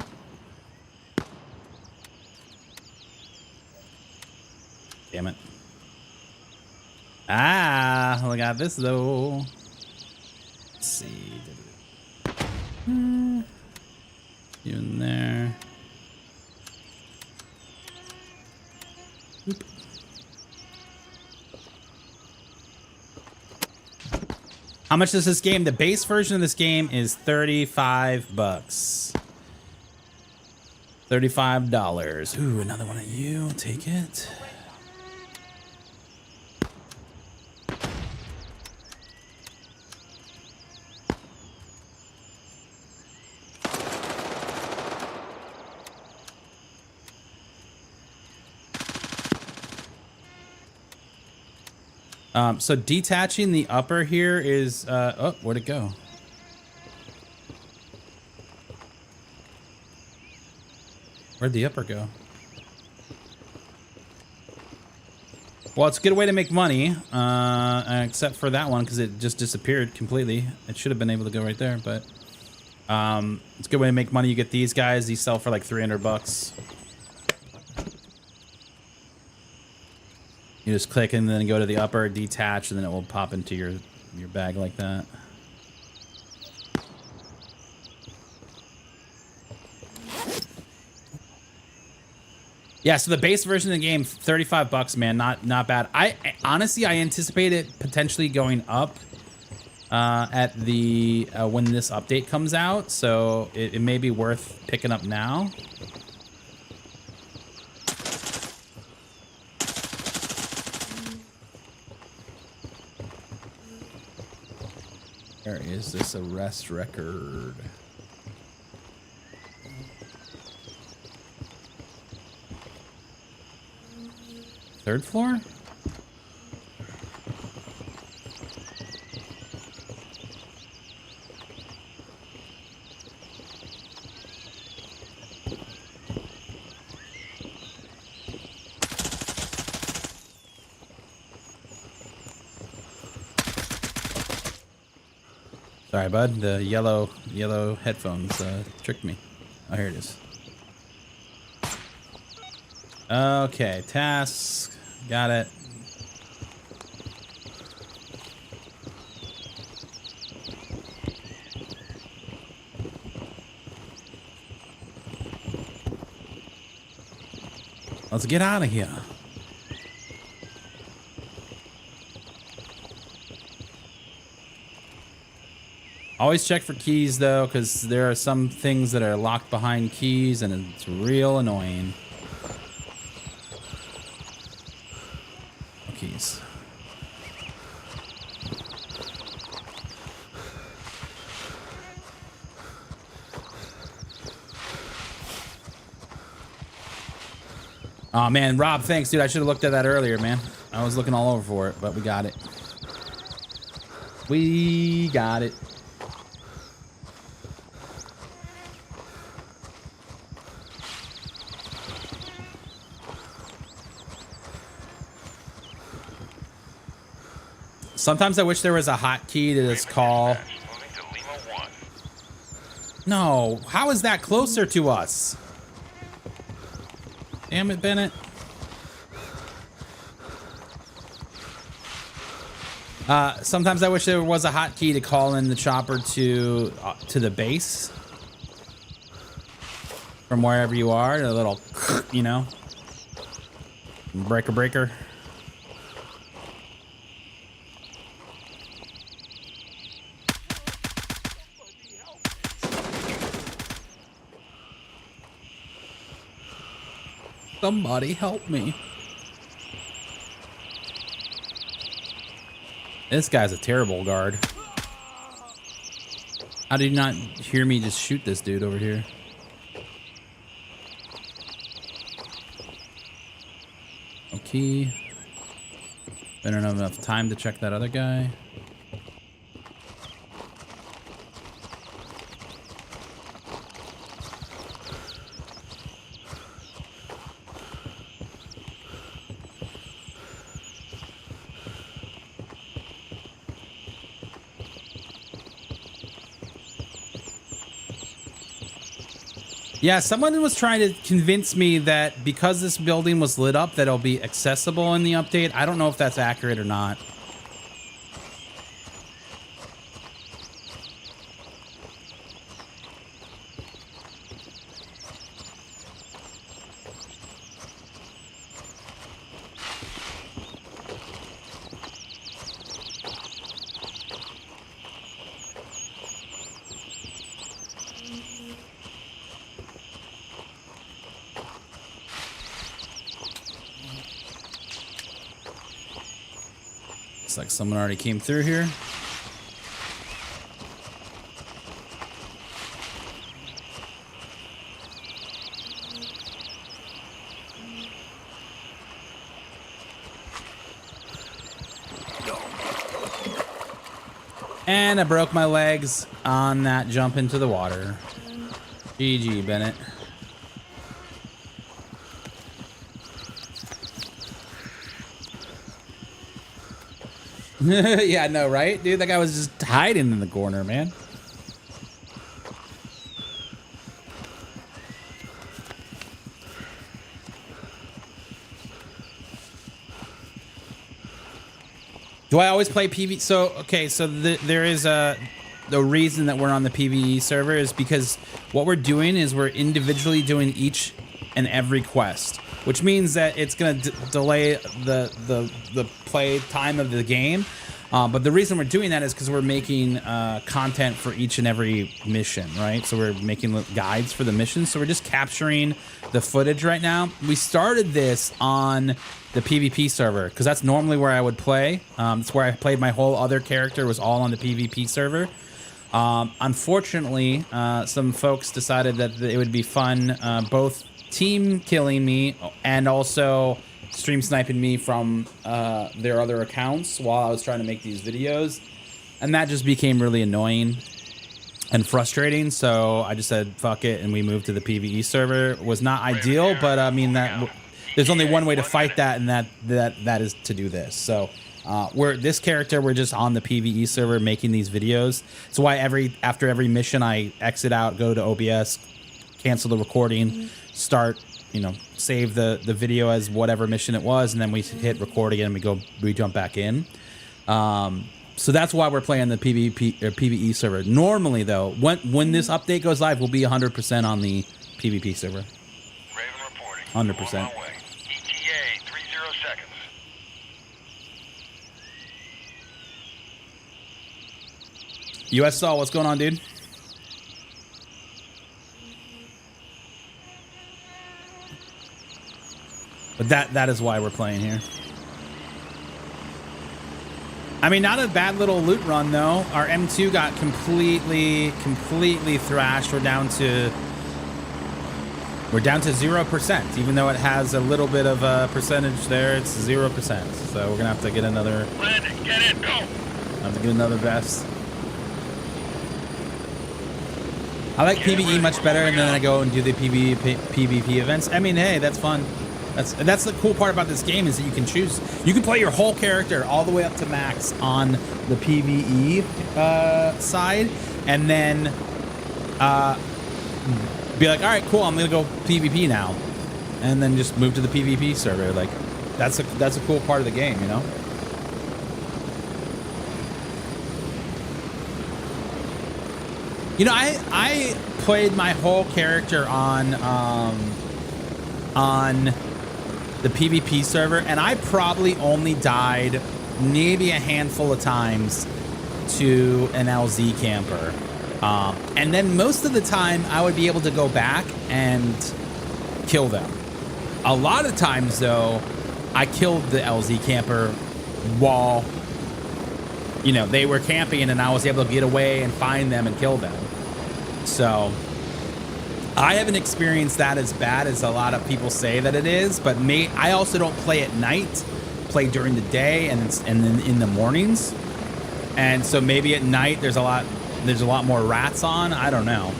Damn it. Ah, look at this though. Let's see. You in there. Oop. How much is this game? The base version of this game is $35. $35. Ooh, another one of you. Take it. So detaching the upper here is, oh, where'd it go? Where'd the upper go? Well, it's a good way to make money, except for that one, because it just disappeared completely. It should have been able to go right there, but it's a good way to make money. You get these guys, these sell for like $300. You just click and then go to the upper, detach, and then it will pop into your bag like that. Yeah, so the base version of the game, $35, man, not bad. I honestly, I anticipate it potentially going up at the when this update comes out, so it may be worth picking up now. Where is this arrest record? Third floor? Sorry, bud. The yellow headphones tricked me. Oh, here it is. Okay, task. Got it. Let's get out of here. Always check for keys, though, because there are some things that are locked behind keys, and it's real annoying. No keys. Oh, man, Rob, thanks, dude. I should have looked at that earlier, man. I was looking all over for it, but we got it. We got it. Sometimes I wish there was a hotkey to this call. No, how is that closer to us? Damn it, Bennett. Sometimes I wish there was a hotkey to call in the chopper to the base from wherever you are. A little, you know, breaker. Somebody help me. This guy's a terrible guard. How did you not hear me just shoot this dude over here? Okay. I don't have enough time to check that other guy. Yeah, someone was trying to convince me that because this building was lit up that it'll be accessible in the update. I don't know if that's accurate or not. Looks like someone already came through here. And I broke my legs on that jump into the water. GG, Bennett. Yeah, no, right? Dude, that guy was just hiding in the corner, man. Do I always play PvE? So, okay, so there is the reason that we're on the PvE server is because what we're doing is we're individually doing each and every quest, which means that it's going to delay the play time of the game. But the reason we're doing that is because we're making content for each and every mission, right? So we're making guides for the missions. So we're just capturing the footage right now. We started this on the PvP server because that's normally where I would play. It's where I played my whole other character was all on the PvP server. Unfortunately, some folks decided that it would be fun both team killing me and also stream sniping me from their other accounts while I was trying to make these videos, and that just became really annoying and frustrating. So I just said fuck it, and we moved to the PvE server. It was not ideal, but I mean that there's only one way to fight that, and that is to do this. So we're just on the PvE server making these videos. So why after every mission I exit out, go to OBS, cancel the recording, start, save the video as whatever mission it was, and then we hit record again and we jump back in. So that's why we're playing the PvE server. Normally though, when this update goes live, we'll be 100% on the PvP server. Raven reporting. 100%. On my way. ETA 30 seconds. US Saul, what's going on, dude? But that is why we're playing here. I mean, not a bad little loot run though. Our M2 got completely thrashed. We're down to 0%, even though it has a little bit of a percentage there. It's 0%. So we're gonna have to get another. Landing, get in, go. Have to get another vest. I like PvE much better, and then I go and do the PvP events. I mean, hey, that's fun. That's the cool part about this game is that you can choose. You can play your whole character all the way up to max on the PvE side, and then be like, all right, cool, I'm gonna go PvP now, and then just move to the PvP server. Like, that's a cool part of the game, you know. I played my whole character on the PvP server, and I probably only died maybe a handful of times to an LZ camper. And then most of the time I would be able to go back and kill them. A lot of times though, I killed the LZ camper while, they were camping, and I was able to get away and find them and kill them. So I haven't experienced that as bad as a lot of people say that it is, but I also don't play at night, play during the day and then in the mornings. And so maybe at night there's a lot more rats on. I don't know.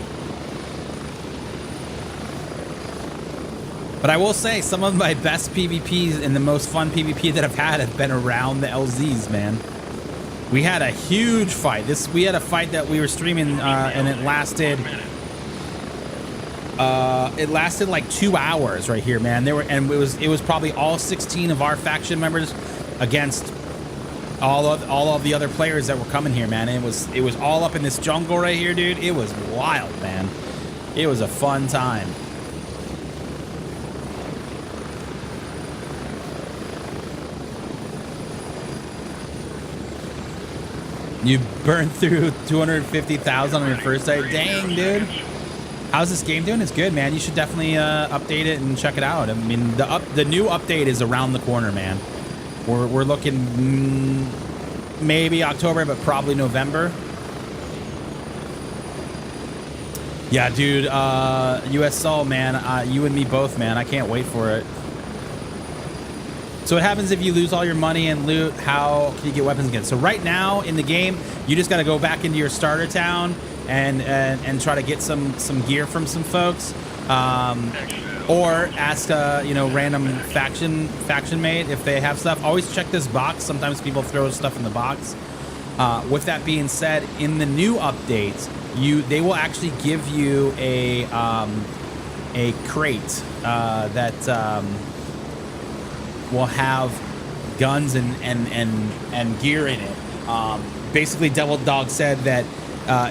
But I will say some of my best PvPs and the most fun PvP that I've had have been around the LZs, man. We had a huge fight. We had a fight that we were streaming and it lasted It lasted like 2 hours right here, man. It was probably all 16 of our faction members against all of the other players that were coming here, man. It was all up in this jungle right here, dude. It was wild, man. It was a fun time. You burned through 250,000 on your first day. Dang, dude. How's this game doing? It's good, man. You should definitely update it and check it out. I mean, the new update is around the corner, man. We're looking maybe October, but probably November. Yeah, dude. US Soul, man. You and me both, man. I can't wait for it. So what happens if you lose all your money and loot? How can you get weapons again? So right now in the game, you just got to go back into your starter town and try to get some gear from some folks, or ask random faction mate if they have stuff. Always check this box. Sometimes people throw stuff in the box. With that being said, in the new updates, they will actually give you a crate that will have guns and gear in it. Basically, Devil Dog said that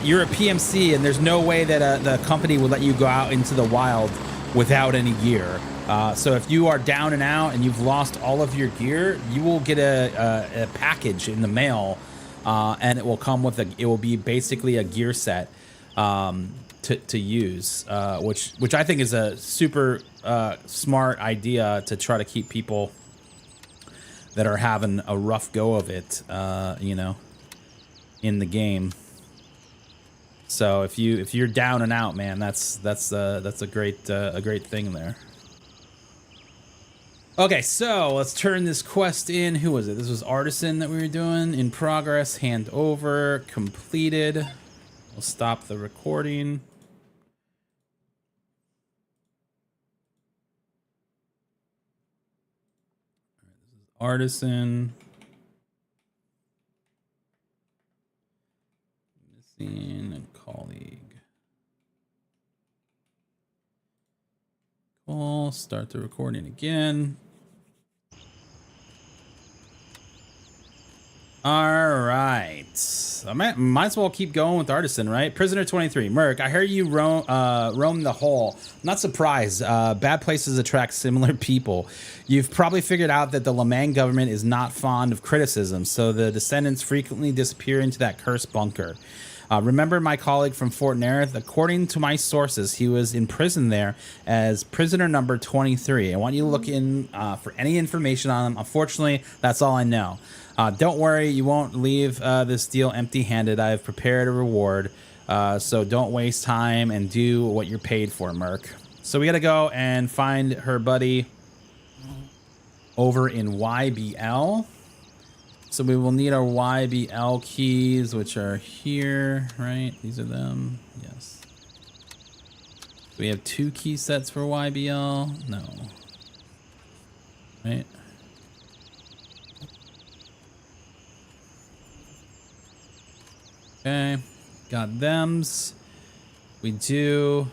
you're a PMC and there's no way that the company will let you go out into the wild without any gear. So if you are down and out and you've lost all of your gear, you will get a package in the mail, and it will come with it will be basically a gear set to use, which I think is a super smart idea to try to keep people that are having a rough go of it, in the game. So if you're down and out, man, that's a great thing there. Okay, so let's turn this quest in. Who was it? This was Artisan that we were doing. In progress, hand over, completed. We'll stop the recording. Artisan. Missing a colleague. Cool. Start the recording again. All right. I might as well keep going with Artisan, right? Prisoner 23. Merc, I heard you roam the hole. Not surprised. Bad places attract similar people. You've probably figured out that the Lemang government is not fond of criticism, so the descendants frequently disappear into that cursed bunker. Remember my colleague from Fort Nerith? According to my sources, he was in prison there as prisoner number 23. I want you to look in for any information on him. Unfortunately, that's all I know. Don't worry, you won't leave this deal empty-handed. I have prepared a reward, so don't waste time and do what you're paid for, Merc. So we got to go and find her buddy over in YBL. So we will need our YBL keys, which are here, right? These are them. Yes. We have 2 key sets for YBL. No. Right. Okay. Got thems. We do.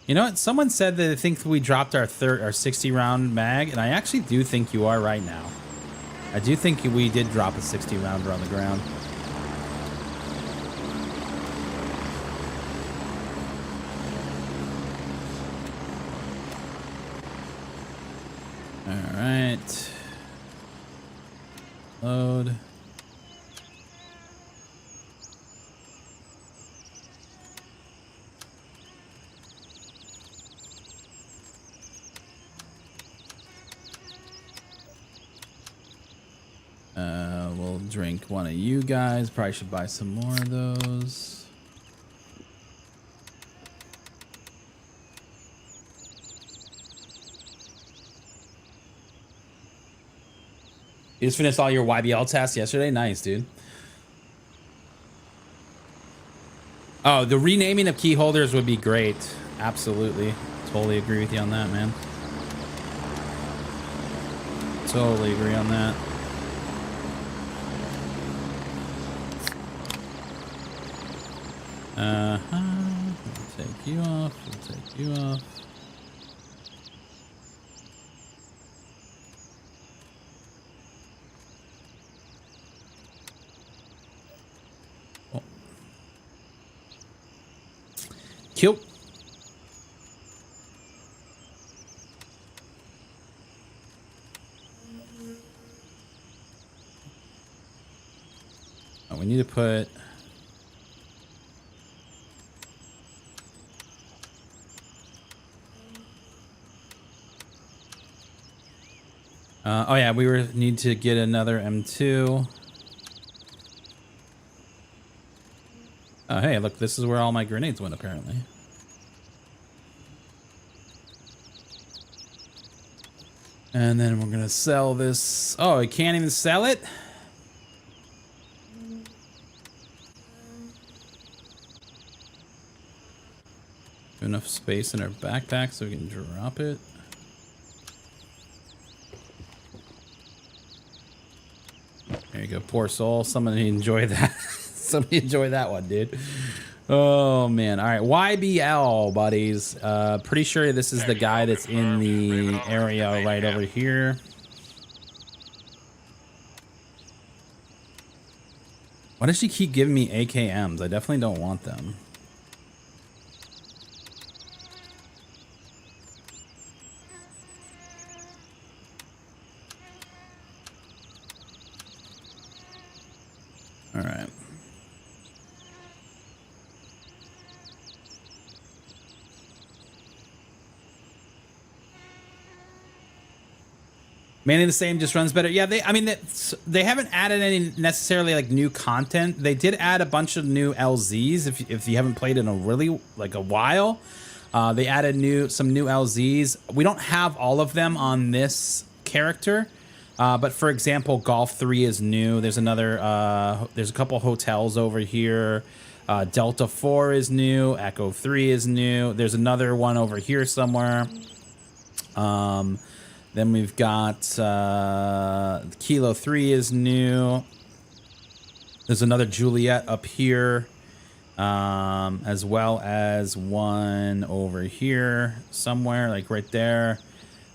You know what? Someone said that they think we dropped our 60 round mag, and I actually do think you are right now. I do think we did drop a 60 rounder on the ground. All right. Load. We'll drink one of you guys. Probably should buy some more of those. You just finished all your YBL tasks yesterday? Nice, dude. Oh, the renaming of key holders would be great. Absolutely. Totally agree with you on that, man. Totally agree on that. take you off. We'll take you off. Oh. Kill. Oh, we need to put. Oh yeah, we need to get another M2. Oh hey, look, this is where all my grenades went apparently. And then we're gonna sell this. Oh, I can't even sell it? Enough space in our backpack so we can drop it. There you go, poor soul. Somebody enjoy that. Somebody enjoy that one, dude. Oh man. All right, YBL, buddies. Pretty sure this is the guy that's in the area right over here. Why does she keep giving me AKMs? I definitely don't want them. All right. Mainly the same, just runs better. Yeah, I mean, they haven't added any necessarily like new content. They did add a bunch of new LZs. If you haven't played in a really like a while, they added some new LZs. We don't have all of them on this character. But for example, Golf 3 is new. There's there's a couple hotels over here. Delta 4 is new. Echo 3 is new. There's another one over here somewhere. Then we've got Kilo 3 is new. There's another Juliet up here, as well as one over here somewhere, like right there.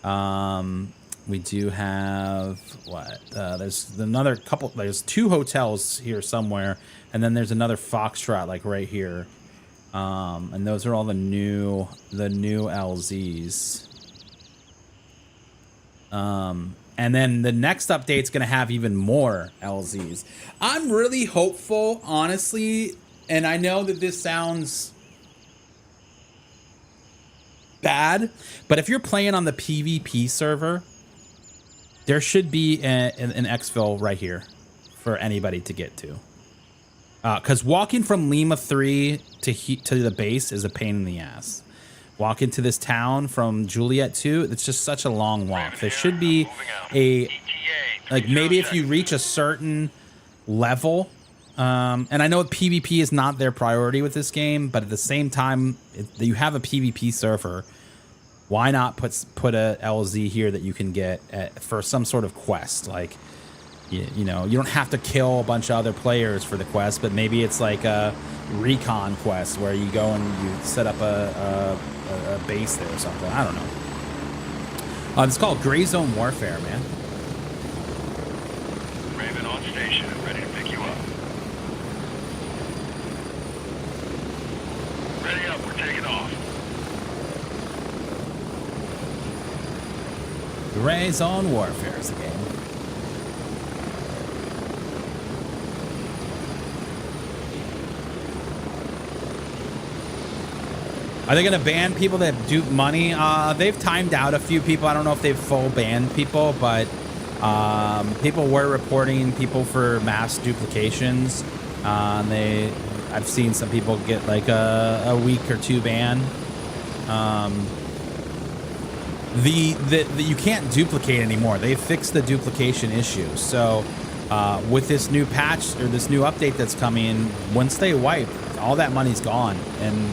We do have what? There's another couple. There's 2 hotels here somewhere, and then there's another Foxtrot like right here. And those are all the new LZs. And then the next update's gonna have even more LZs. I'm really hopeful, honestly, and I know that this sounds bad, but if you're playing on the PvP server, there should be an exfil right here for anybody to get to. Because walking from Lima 3 to the base is a pain in the ass. Walking to this town from Juliet 2, it's just such a long walk. There should be like maybe if you reach a certain level, and I know PvP is not their priority with this game, but at the same time, you have a PvP server. Why not put a LZ here that you can get for some sort of quest? Like, you know, you don't have to kill a bunch of other players for the quest, but maybe it's like a recon quest where you go and you set up a base there or something. I don't know. It's called Gray Zone Warfare, man. Raven on station and ready to pick you up. Ready up, we're taking off. Gray Zone Warfare is the game. Are they going to ban people that dupe money? They've timed out a few people. I don't know if they've full banned people, but people were reporting people for mass duplications. I've seen some people get like a week or 2 ban. You can't duplicate anymore. They've fixed the duplication issue. So with this new patch or this new update that's coming, once they wipe, all that money's gone, and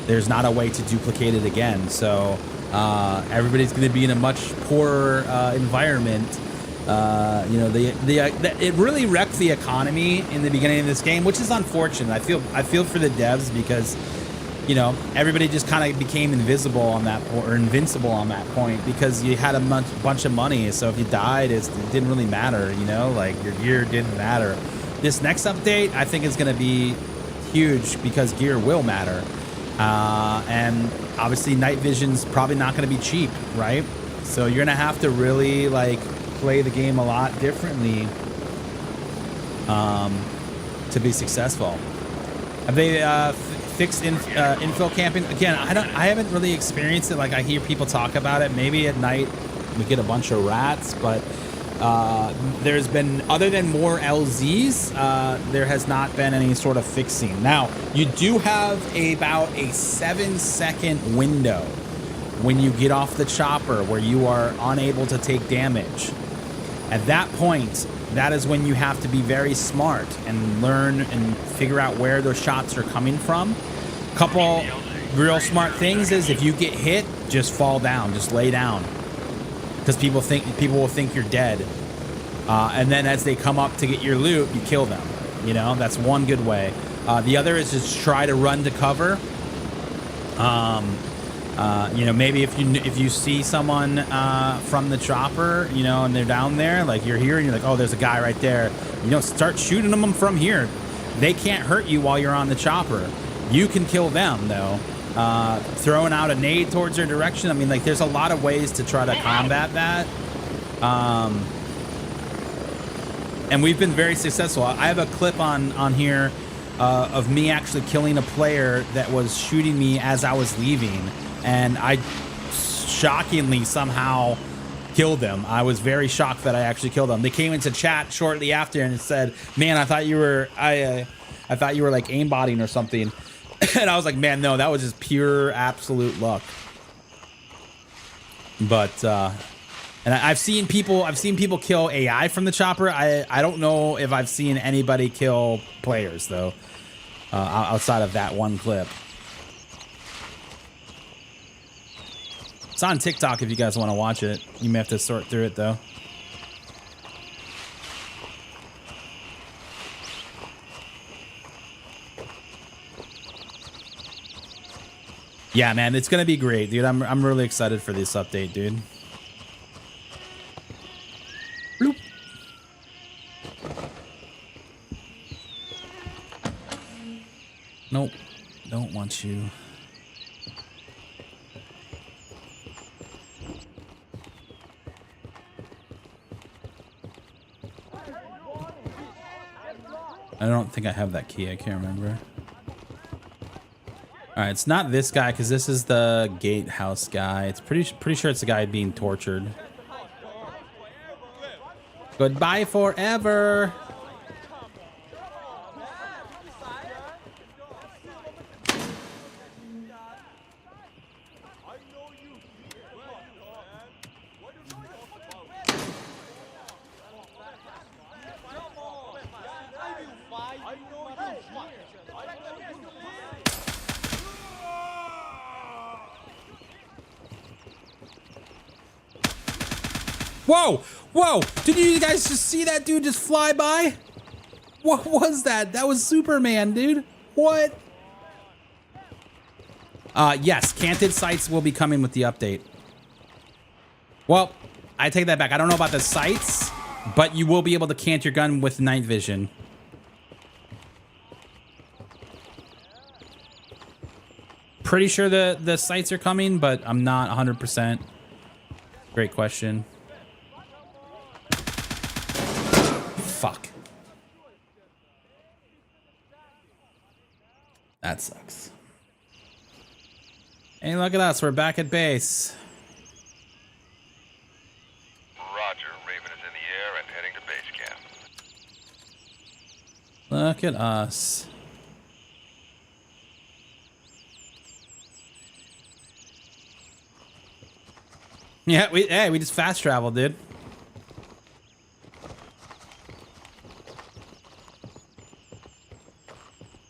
there's not a way to duplicate it again. So everybody's going to be in a much poorer environment. You know, it really wrecked the economy in the beginning of this game, which is unfortunate. I feel for the devs because you know, everybody just kind of became invisible on that point, or invincible on that point, because you had a bunch of money. So if you died, it didn't really matter, you know, like your gear didn't matter. This next update, I think, is going to be huge because gear will matter. And obviously night vision's probably not going to be cheap, right? So you're going to have to really like play the game a lot differently to be successful. Have they fixed infill camping? Again, I haven't really experienced it. Like, I hear people talk about it. Maybe at night we get a bunch of rats, but there's been, other than more LZs, there has not been any sort of fixing. Now, you do have about a 7-second window when you get off the chopper where you are unable to take damage. At that point, that is when you have to be very smart and learn and figure out where those shots are coming from. Couple real smart things is, if you get hit, just fall down, just lay down, because people will think you're dead. And then as they come up to get your loot, you kill them. You know, that's one good way. The other is just try to run to cover. You know, maybe if you see someone from the chopper, you know, and they're down there, like you're here and you're like, oh, there's a guy right there. You know, start shooting them from here. They can't hurt you while you're on the chopper. You can kill them though. Throwing out a nade towards their direction. I mean, like, there's a lot of ways to try to combat that. And we've been very successful. I have a clip on here of me actually killing a player that was shooting me as I was leaving. And I shockingly somehow killed them. I was very shocked that I actually killed them. They came into chat shortly after and said, man, I thought you were like aimbotting or something. And I was like, man, no, that was just pure absolute luck. But and I've seen people kill AI from the chopper. I don't know if I've seen anybody kill players though, outside of that one clip. It's on TikTok if you guys want to watch it. You may have to sort through it though. Yeah, man, it's gonna be great, dude. I'm really excited for this update, dude. Bloop. Nope, don't want you. I don't think I have that key. I can't remember. All right, it's not this guy because this is the gatehouse guy. It's pretty sure it's the guy being tortured. Goodbye forever. Whoa! Whoa! Did you guys just see that dude just fly by? What was that? That was Superman, dude. What? Yes, canted sights will be coming with the update. Well, I take that back. I don't know about the sights, but you will be able to cant your gun with night vision. Pretty sure the sights are coming, but I'm not 100%. Great question. Fuck. That sucks. Hey, look at us. We're back at base. Roger. Raven is in the air and heading to base camp. Look at us. Yeah, we just fast traveled, dude.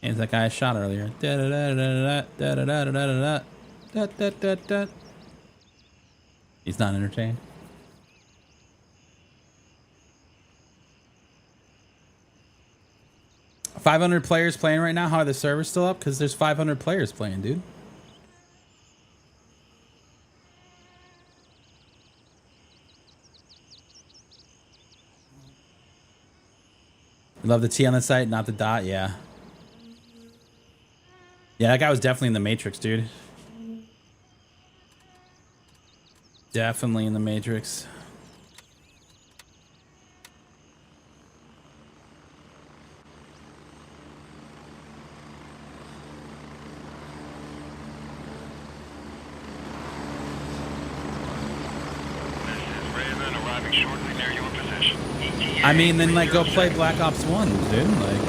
Here's that guy I shot earlier. He's not entertained. 500 players playing right now. How are the servers still up? Because there's 500 players playing, dude. Love the T on the site, not the dot. Yeah. Yeah, that guy was definitely in the Matrix, dude. Definitely in the Matrix. I mean, then like go play Black Ops 1, dude. Like,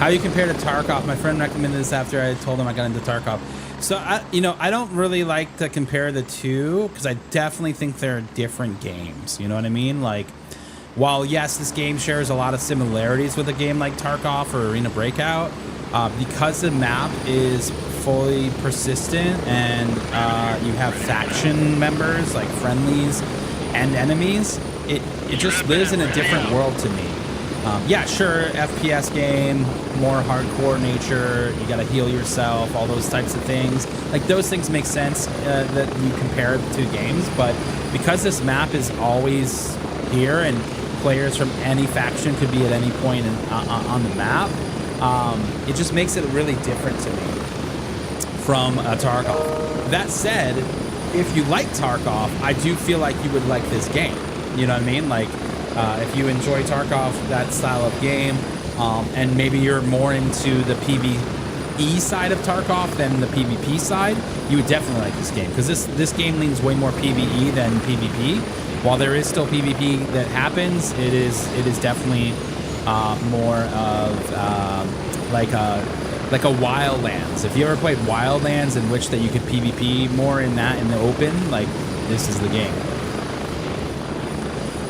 how you compare to Tarkov? My friend recommended this after I told him I got into Tarkov. So I don't really like to compare the two because I definitely think they're different games. You know what I mean? Like, while yes, this game shares a lot of similarities with a game like Tarkov or Arena Breakout, because the map is fully persistent and you have faction members like friendlies and enemies, it just lives in a different world to me. Yeah, sure, FPS game, more hardcore nature, you gotta heal yourself, all those types of things. Like, those things make sense that you compare the two games, but because this map is always here and players from any faction could be at any point on the map, it just makes it really different to me from Tarkov. That said, if you like Tarkov, I do feel like you would like this game. You know what I mean? Like, if you enjoy Tarkov, that style of game, and maybe you're more into the PvE side of Tarkov than the PvP side, you would definitely like this game, because this game leans way more PvE than PvP. While there is still PvP that happens, it is definitely more of like a Wildlands. If you ever played Wildlands, in which that you could PvP more in the open, like, this is the game.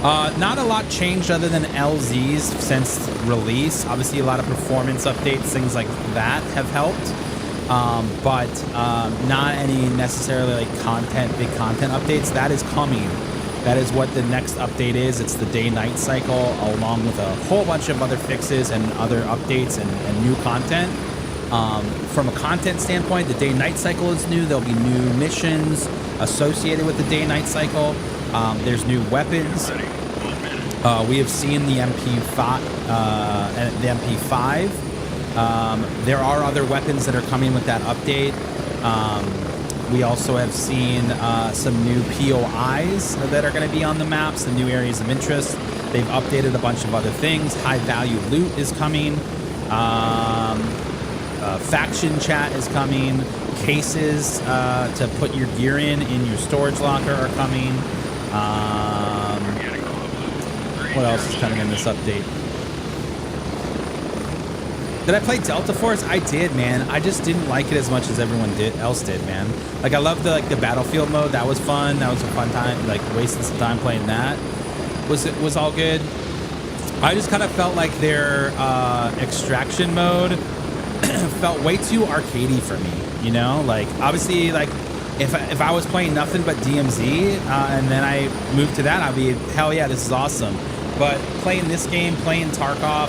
Not a lot changed other than LZs since release. Obviously, a lot of performance updates, things like that have helped, but not any necessarily like big content updates. That is coming. That is what the next update is. It's the day-night cycle, along with a whole bunch of other fixes and other updates and new content. From a content standpoint, the day-night cycle is new. There'll be new missions associated with the day-night cycle. There's new weapons. We have seen the MP5. There are other weapons that are coming with that update. We also have seen some new POIs that are going to be on the maps, the new areas of interest. They've updated a bunch of other things. High-value loot is coming. Faction chat is coming. Cases to put your gear in your storage locker are coming. What else is coming in this update? Did I play Delta Force? I did, man. I just didn't like it as much as everyone else did, man. Like, I loved the battlefield mode. That was fun. That was a fun time. Like, wasting some time playing that was all good. I just kind of felt like their extraction mode felt way too arcadey for me. You know, like, obviously, like, if I was playing nothing but DMZ and then I moved to that, I'd be, hell yeah, this is awesome. But playing this game, playing Tarkov,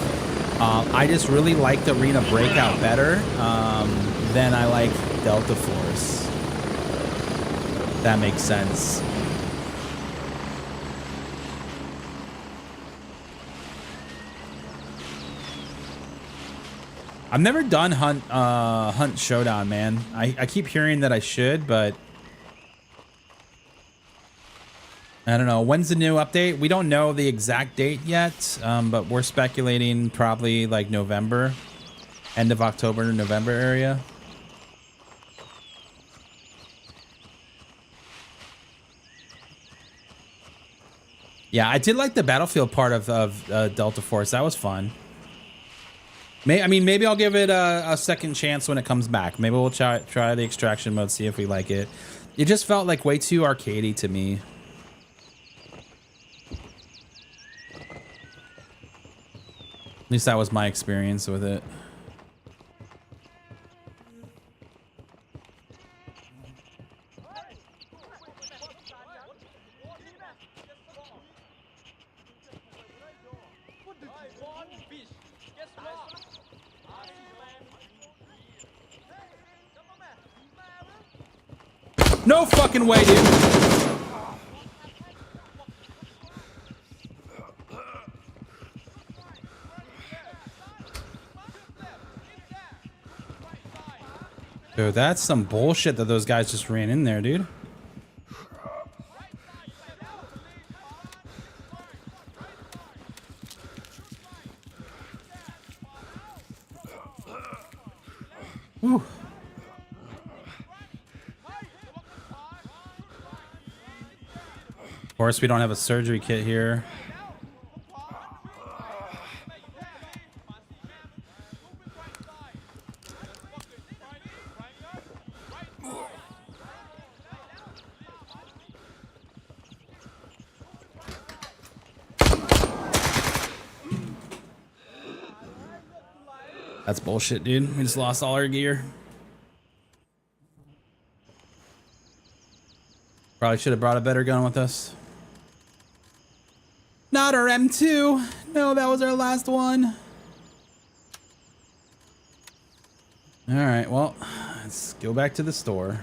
I just really liked Arena Breakout better than I like Delta Force. That makes sense. I've never done Hunt Showdown, man. I keep hearing that I should, but I don't know. When's the new update? We don't know the exact date yet, but we're speculating probably like November, end of October, November area. Yeah, I did like the battlefield part of Delta Force. That was fun. Maybe I'll give it a second chance when it comes back. Maybe we'll try the extraction mode, see if we like it. It just felt like way too arcadey to me. At least that was my experience with it. No fucking way, dude. Dude, that's some bullshit that those guys just ran in there, dude. Whew. Of course, we don't have a surgery kit here. That's bullshit, dude. We just lost all our gear. Probably should have brought a better gun with us. Not our M2. No, that was our last one. All right, well, let's go back to the store.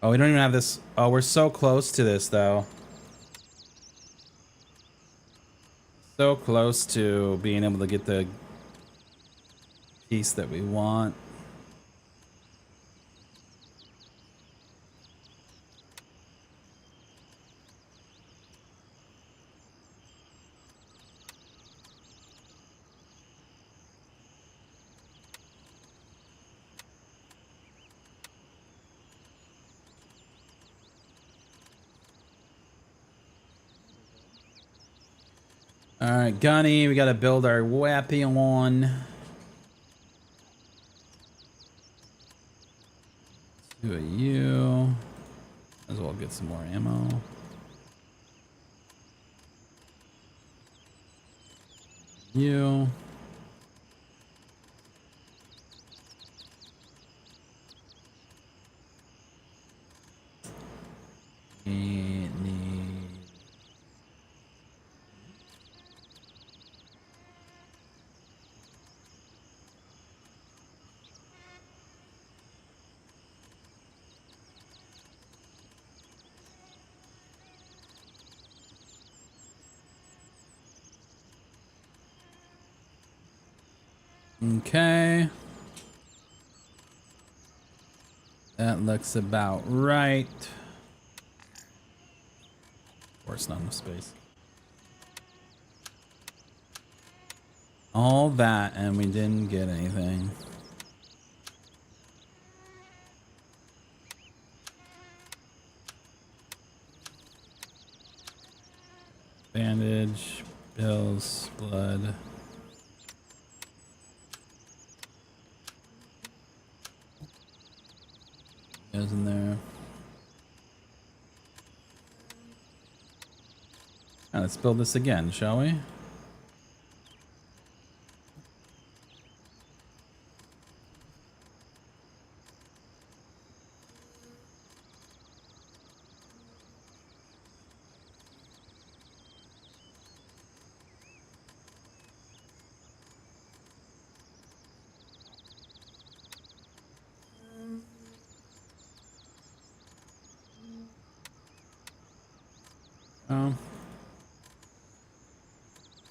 Oh, we don't even have this. Oh, we're so close to this, though. So close to being able to get the piece that we want. All right, Gunny, we got to build our weapon. Do a U. As well get some more ammo. U. Need. Okay. That looks about right. Of course, not enough space. All that, and we didn't get anything. Bandage, pills, blood. Goes in there. Right, let's build this again, shall we?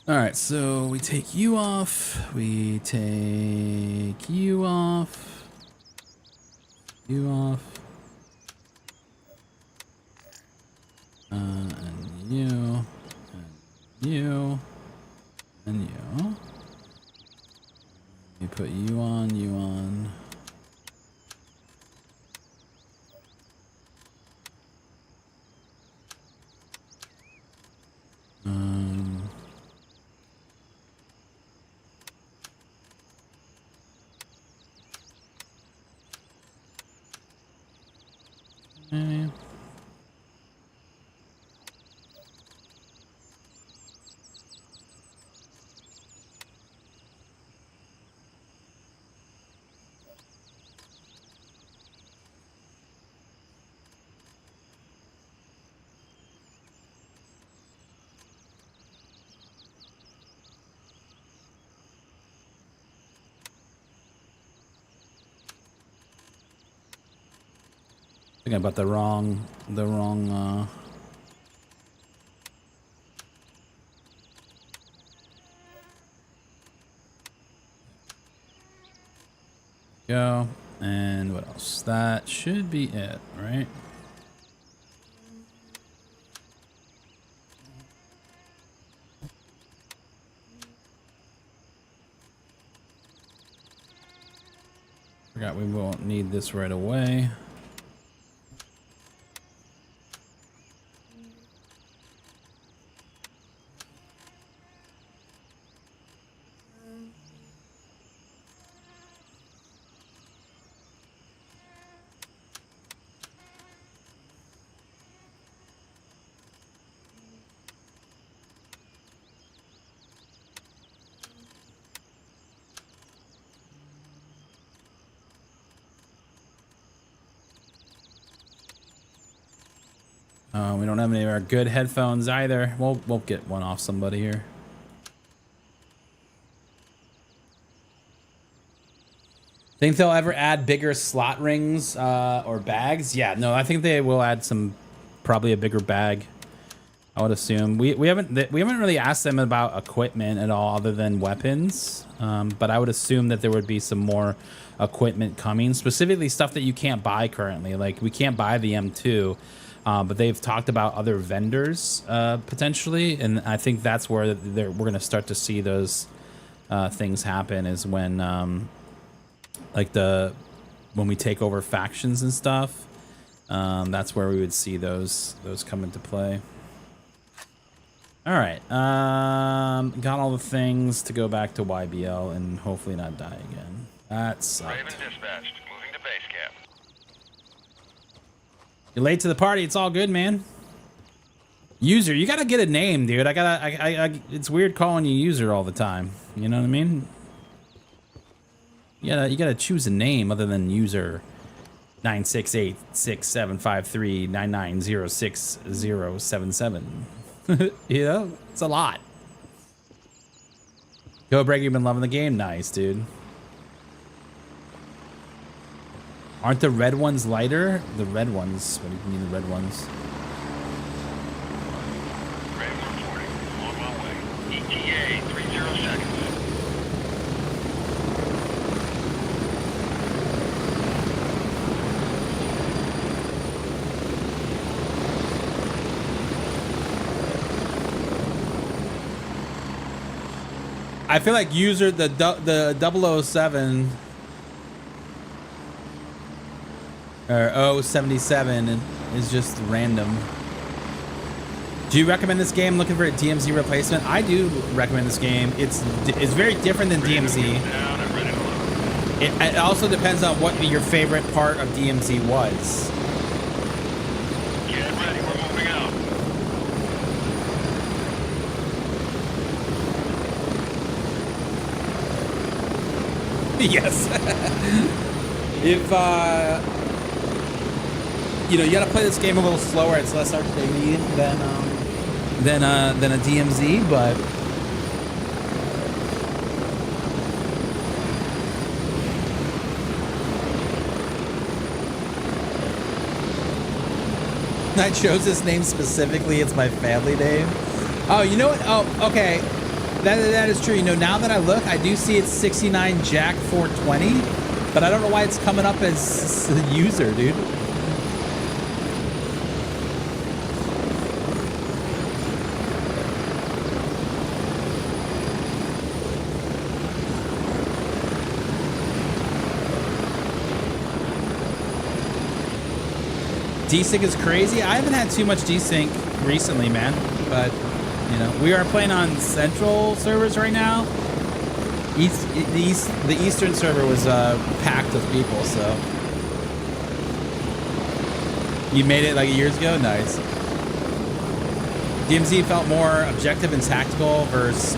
All right, so we take you off. We take you off. You off. And you. And you. And you. We put you on, you on. Okay. Thinking about the wrong go. And what else? That should be it, right? Forgot we won't need this right away. We don't have any of our good headphones either. We'll get one off somebody here. Think they'll ever add bigger slot rings or bags? Yeah, no, I think they will add probably a bigger bag. I would assume we haven't really asked them about equipment at all, other than weapons. But I would assume that there would be some more equipment coming, specifically stuff that you can't buy currently. Like we can't buy the M2. But they've talked about other vendors potentially, and I think that's where we're going to start to see those things happen. Is when when we take over factions and stuff. That's where we would see those come into play. All right, got all the things to go back to YBL and hopefully not die again. That sucked. Raven dispatched. Moving to base camp. You're late to the party. It's all good, man. User, you gotta get a name, dude. It's weird calling you user all the time. You know what I mean? You gotta choose a name other than user 968675399060077. You know, it's a lot. Go Break, you've been loving the game. Nice, dude. Aren't the red ones lighter? The red ones. What do you mean the red ones? Raven reporting. On my way. ETA 30 seconds. I feel like user the 007 or 077 is just random. Do you recommend this game? Looking for a DMZ replacement? I do recommend this game. It's very different than DMZ. Down and ready to load. It also depends on what your favorite part of DMZ was. Get ready. We're moving out. Yes. If you know, you gotta play this game a little slower. It's less arcadey than a DMZ, but I chose this name specifically. It's my family name. Oh, you know what? Oh, okay. That is true. You know, now that I look, I do see it's 69 Jack 420, but I don't know why it's coming up as a user, dude. Desync is crazy. I haven't had too much desync recently, man, but you know, we are playing on central servers right now. The eastern server was packed with people, so you made it like years ago. Nice. DMZ felt more objective and tactical versus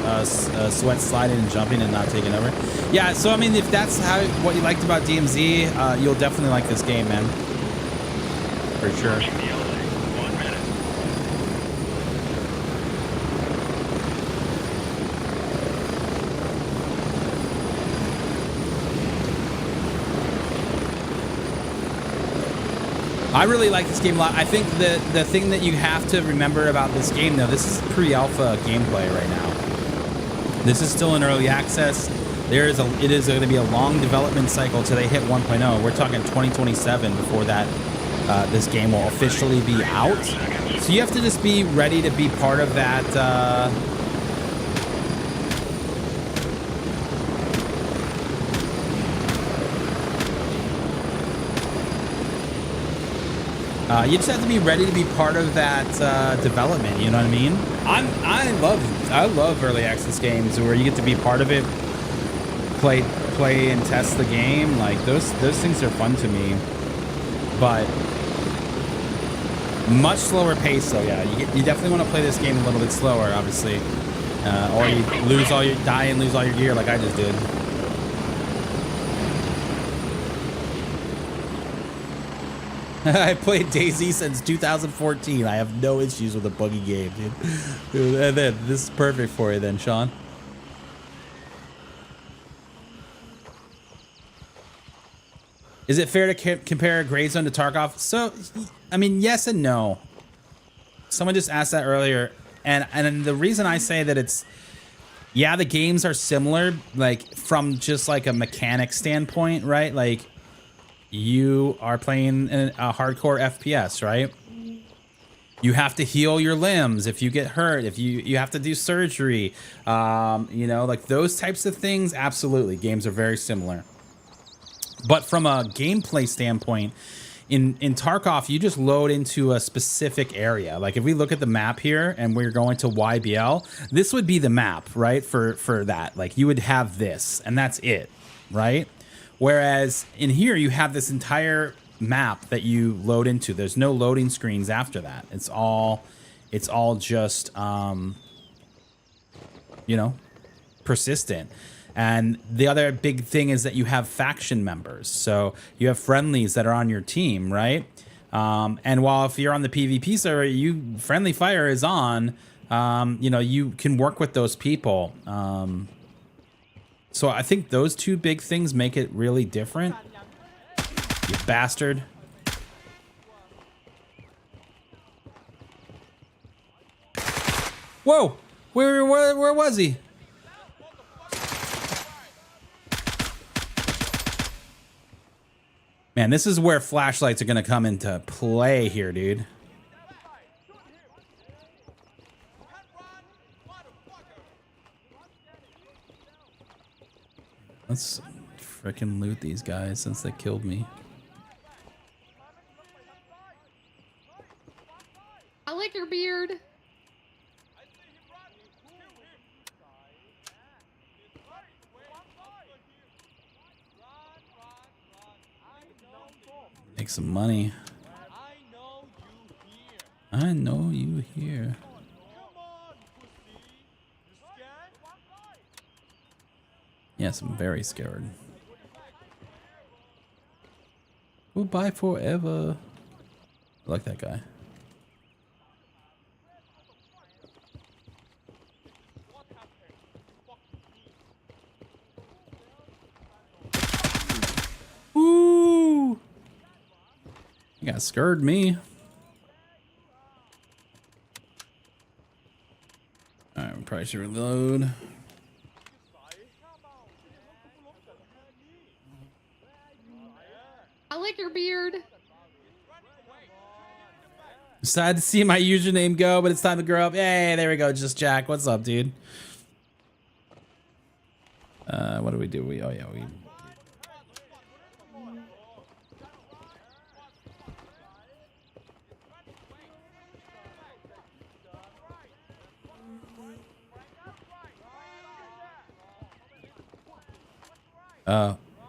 sweat sliding and jumping and not taking over. Yeah, so I mean, if that's what you liked about DMZ, you'll definitely like this game, man. For sure. Pushing the LA. 1 minute. I really like this game a lot. I think the thing that you have to remember about this game, though, this is pre-alpha gameplay right now. This is still in early access. It is going to be a long development cycle till they hit 1.0. We're talking 2027 before that this game will officially be out. So you have to just be ready to be part of that. You just have to be ready to be part of that development. You know what I mean? I love early access games where you get to be part of it, play and test the game. Like those things are fun to me, but much slower pace. So yeah, you definitely want to play this game a little bit slower, obviously, or you die and lose all your gear like I just did. I played DayZ since 2014. I have no issues with a buggy game, dude. And then this is perfect for you then, Sean. Is it fair to compare Gray Zone to Tarkov? So, I mean, yes and no. Someone just asked that earlier. And the reason I say that it's, yeah, the games are similar, like from just like a mechanic standpoint, right? Like, you are playing a hardcore FPS, right? You have to heal your limbs if you get hurt, if you have to do surgery, you know, like those types of things. Absolutely, games are very similar. But from a gameplay standpoint, in Tarkov, you just load into a specific area. Like if we look at the map here and we're going to YBL, this would be the map, right? For that, like you would have this, and that's it, right? Whereas in here, you have this entire map that you load into. There's no loading screens after that. It's all just, you know, persistent. And the other big thing is that you have faction members. So you have friendlies that are on your team, right? And while if you're on the PvP server, friendly fire is on, you know, you can work with those people. So I think those two big things make it really different. You bastard. Whoa! Where was he? Man, this is where flashlights are gonna come into play here, dude. Let's frickin' loot these guys since they killed me. I like your beard. Make some money. I know you here. Yes, I'm very scared. Goodbye forever. I like that guy. Ooh! You got scared me. Alright, we probably should reload. I like your beard. Sad to see my username go, but it's time to grow up. Hey, there we go. Just Jack. What's up, dude? What do we do? Oh yeah, we.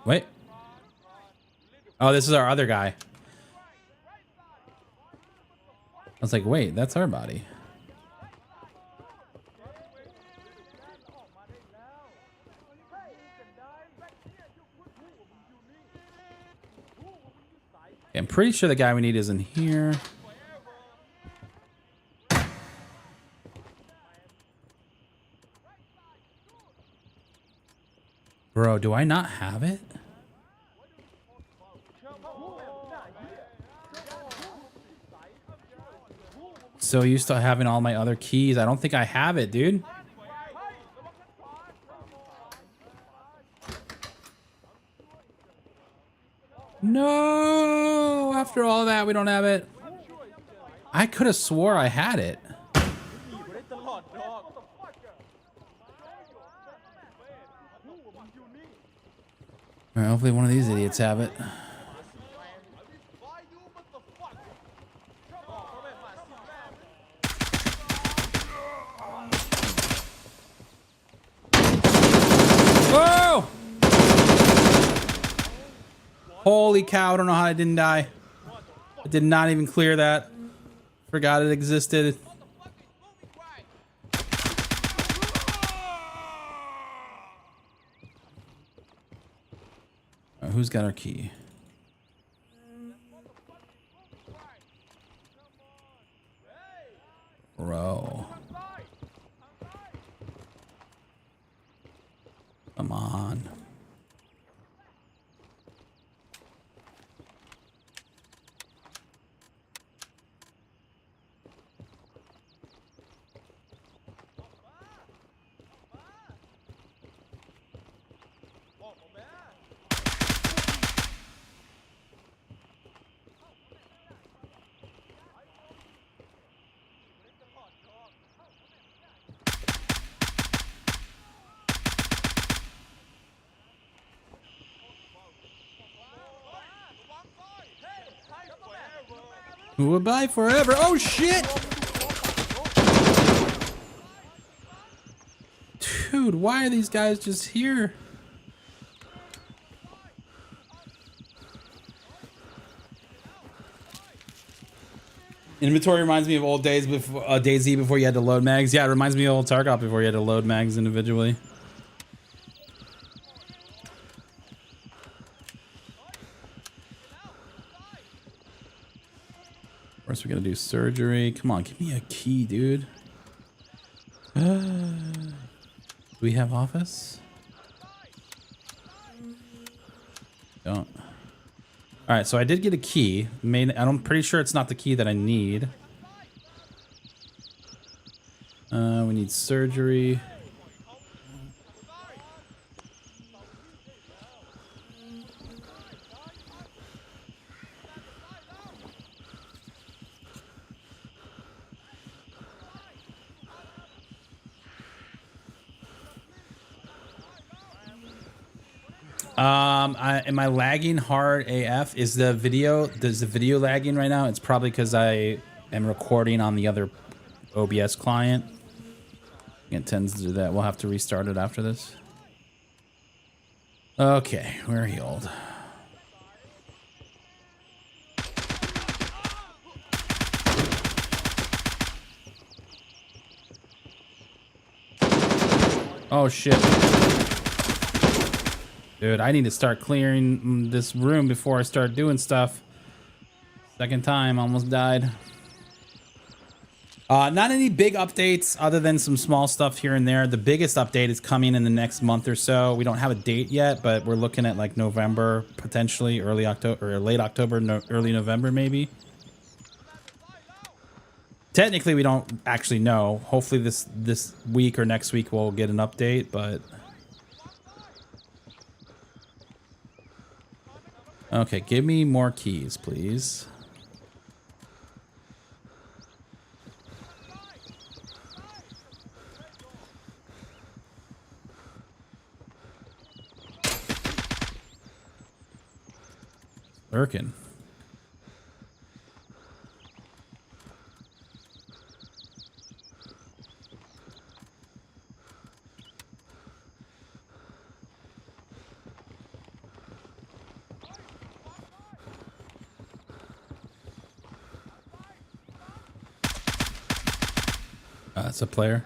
Wait. Oh, this is our other guy. I was like, wait, that's our body. I'm pretty sure the guy we need is in here. Bro, do I not have it? so used to having all my other keys. I don't think I have it, dude. No, after all that, we don't have it. I could have swore I had it. All right, hopefully one of these idiots have it. Whoa! Holy cow, I don't know how I didn't die. I did not even clear that. Forgot it existed. Who's got our key? Bro. Come on. Goodbye forever. Oh shit! Dude, why are these guys just here? Inventory reminds me of old days before DayZ before you had to load mags. Yeah, it reminds me of old Tarkov before you had to load mags individually. First, we gotta do surgery. Come on, give me a key, dude. Do we have office? Don't. All right, so I did get a key. I'm pretty sure it's not the key that I need. We need surgery. Am I lagging hard AF? Does the video lagging right now? It's probably because I am recording on the other OBS client. It tends to do that. We'll have to restart it after this. Okay, we're healed. Oh shit. Dude, I need to start clearing this room before I start doing stuff. Second time, almost died. Not any big updates other than some small stuff here and there. The biggest update is coming in the next month or so. We don't have a date yet, but we're looking at like November, potentially early October or late October, early November maybe. Technically, we don't actually know. Hopefully this week or next week we'll get an update, but... Okay, give me more keys, please. Lurking. That's a player.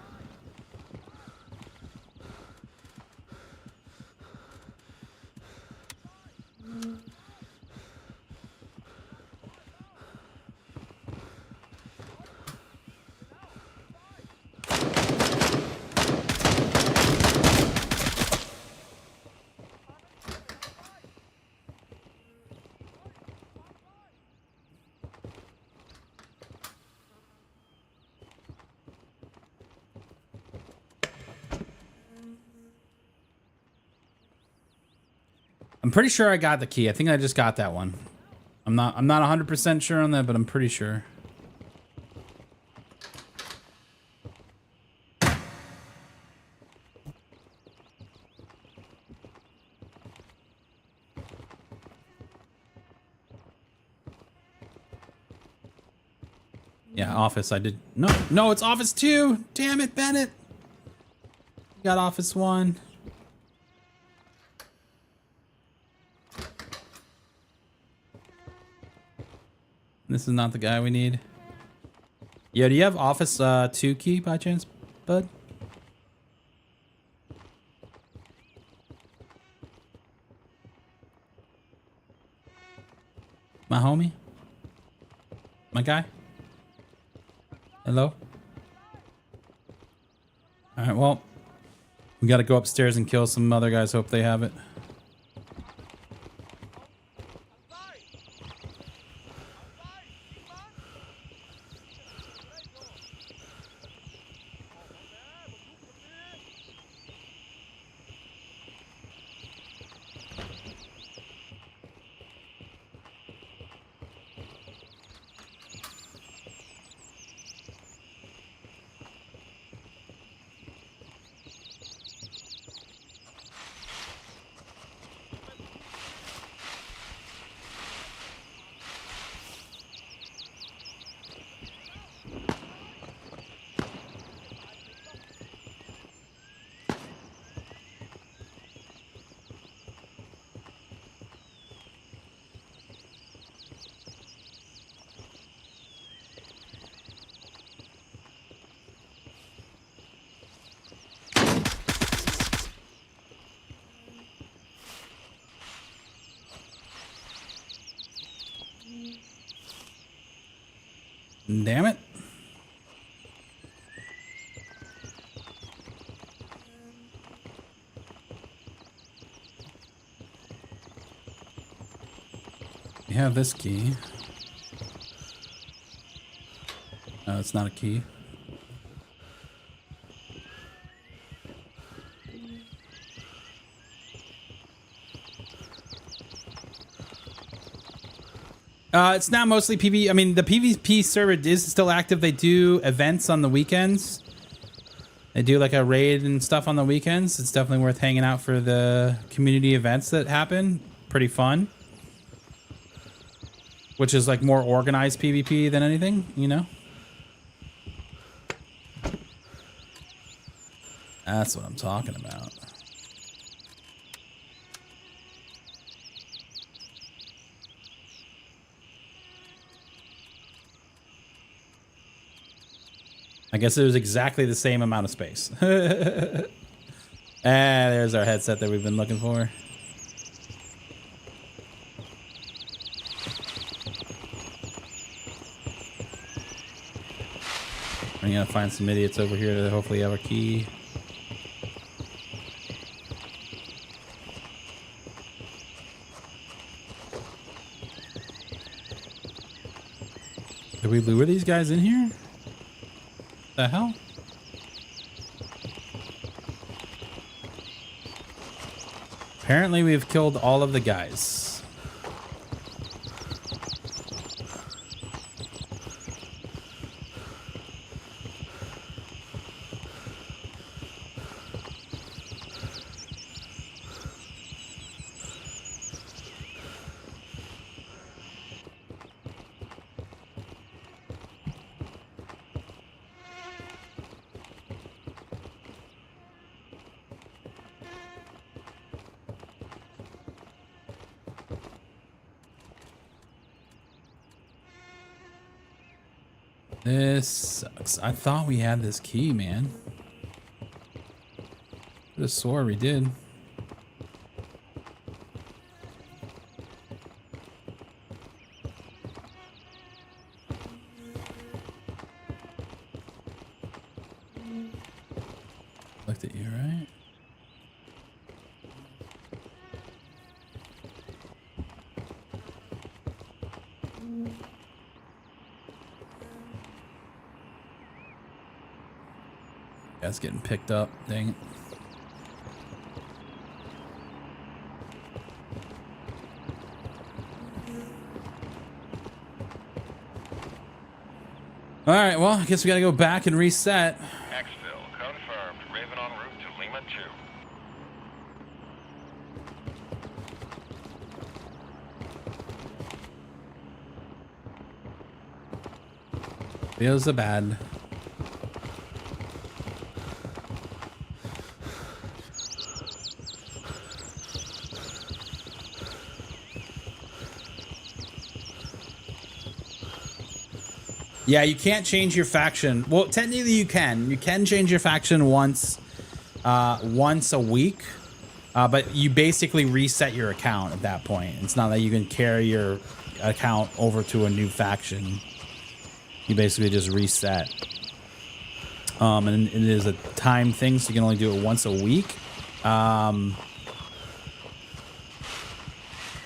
I'm pretty sure I got the key. I think I just got that one. I'm not 100% sure on that, but I'm pretty sure. Yeah, office. I did. No, it's office 2. Damn it, Bennett. Got office 1. This is not the guy we need. Yo, do you have office 2 key by chance, bud? My homie? My guy? Hello? Alright, well, we gotta go upstairs and kill some other guys. Hope they have it. Damn it. We have this key. No, it's not a key. It's now mostly PvP. I mean, the PvP server is still active. They do events on the weekends. They do like a raid and stuff on the weekends. It's definitely worth hanging out for the community events that happen. Pretty fun. Which is like more organized PvP than anything, you know? That's what I'm talking about. I guess it was exactly the same amount of space. There's our headset that we've been looking for. I'm gonna find some idiots over here that hopefully have a key. Did we lure these guys in here? The hell? Apparently we've killed all of the guys. This sucks. I thought we had this key, man. Could have swore we did. Looked at you, right? That's getting picked up. Dang it. right, well, I guess we gotta go back and reset. Exfil, confirmed. Raven en route to Lima 2. Feels so bad. Yeah, you can't change your faction. Well, technically you can. You can change your faction once a week. But you basically reset your account at that point. It's not that you can carry your account over to a new faction. You basically just reset. And it is a time thing, so you can only do it once a week.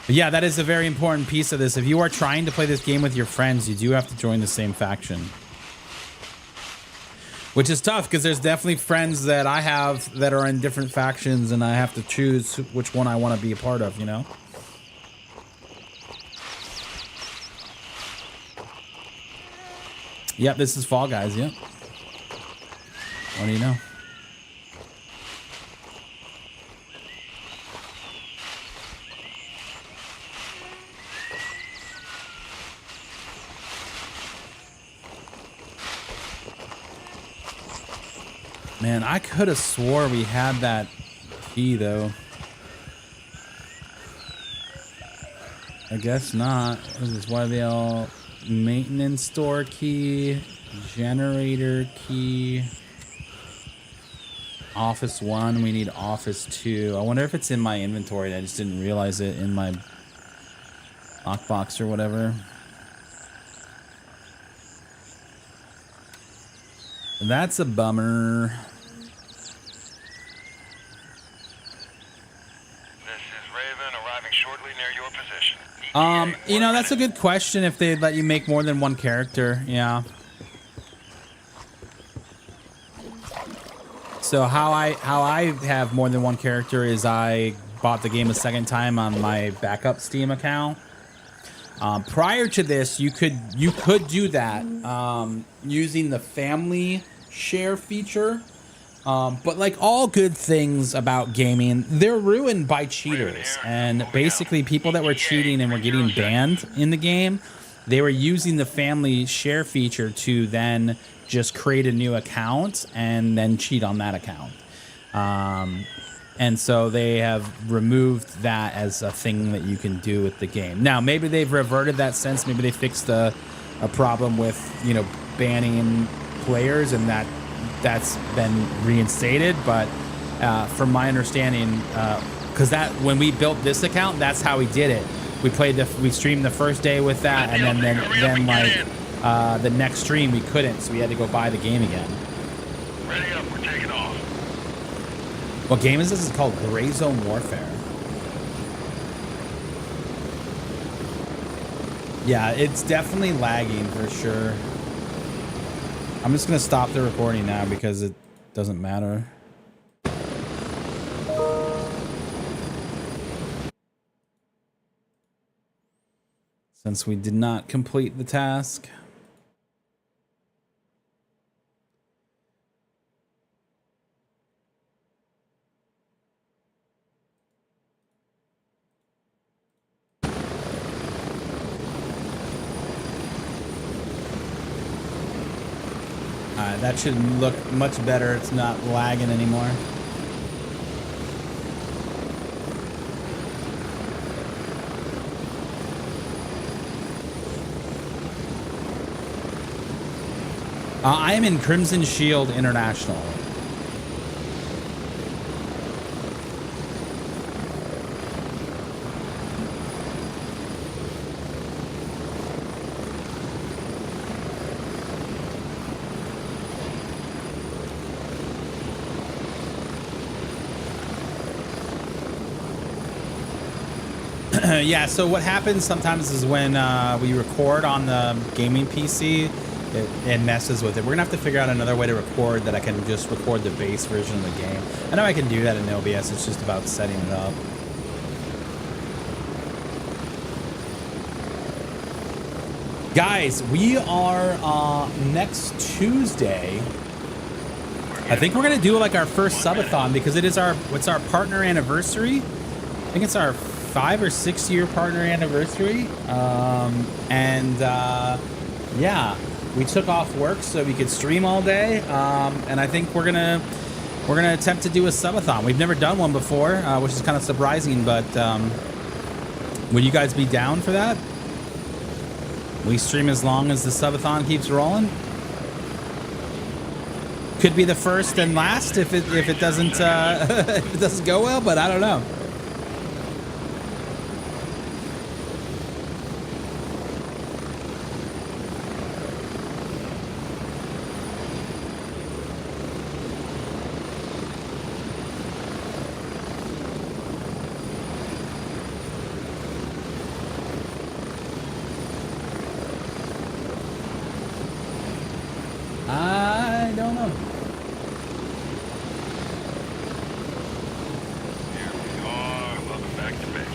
But yeah, that is a very important piece of this. If you are trying to play this game with your friends, you do have to join the same faction. Which is tough, because there's definitely friends that I have that are in different factions, and I have to choose which one I want to be a part of, you know? Yep, this is Fall Guys, yep. What do you know? Man, I could have swore we had that key, though. I guess not. This is why they all... Maintenance store key, generator key, office 1, we need office 2. I wonder if it's in my inventory. I just didn't realize it in my lockbox or whatever. That's a bummer. This is Raven, arriving shortly near your position. You know, that's a good question, if they'd let you make more than one character. Yeah. So how I have more than one character is I bought the game a second time on my backup Steam account. Prior to this, you could do that using the family share feature. But like all good things about gaming, they're ruined by cheaters. And basically people that were cheating and were getting banned in the game, they were using the family share feature to then just create a new account and then cheat on that account. And so they have removed that as a thing that you can do with the game. Now, maybe they've reverted that since. Maybe they fixed a problem with, you know, banning players, and that's been reinstated. But from my understanding, because that when we built this account, that's how we did it. We streamed the first day with that, and then like the next stream we couldn't, so we had to go buy the game again. Ready up, we're taking off. What game is this? It's called Gray Zone Warfare. Yeah, it's definitely lagging for sure. I'm just gonna stop the recording now because it doesn't matter. Since we did not complete the task. That should look much better. It's not lagging anymore. I am in Crimson Shield International. Yeah, so what happens sometimes is when we record on the gaming PC, it messes with it. We're gonna have to figure out another way to record that I can just record the base version of the game. I know I can do that in OBS, it's just about setting it up. Guys, we are next Tuesday. I think we're gonna do like our first subathon because it's our partner anniversary. I think it's our 5 or 6 year partner anniversary. Yeah, we took off work so we could stream all day. And I think we're gonna attempt to do a subathon. We've never done one before, which is kind of surprising. But would you guys be down for that? We stream as long as the subathon keeps rolling. Could be the first and last if it doesn't if it doesn't go well, but I don't know. I don't know. Here we are. Welcome back to base.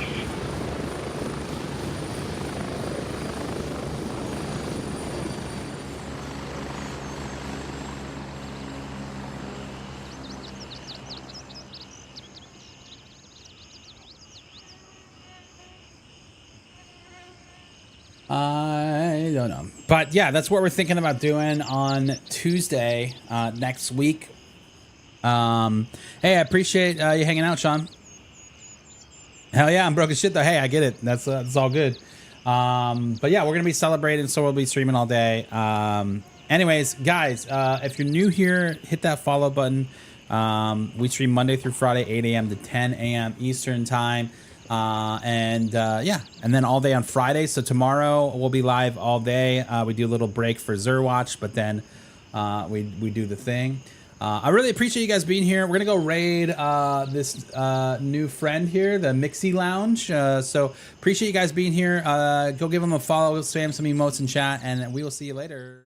I don't know. But yeah, that's what we're thinking about doing on Tuesday next week. Hey, I appreciate you hanging out, Sean. Hell yeah, I'm broke as shit though. Hey, I get it. That's all good. But yeah, we're gonna be celebrating, so we'll be streaming all day. Anyways, guys, if you're new here, hit that follow button. We stream Monday through Friday, 8 a.m. to 10 a.m. Eastern time. Yeah, and then all day on Friday. So tomorrow we'll be live all day. We do a little break for Zerwatch, but then we do the thing. I really appreciate you guys being here. We're gonna go raid this new friend here, the Mixie Lounge. So appreciate you guys being here. Go give them a follow, spam some emotes in chat, and we will see you later.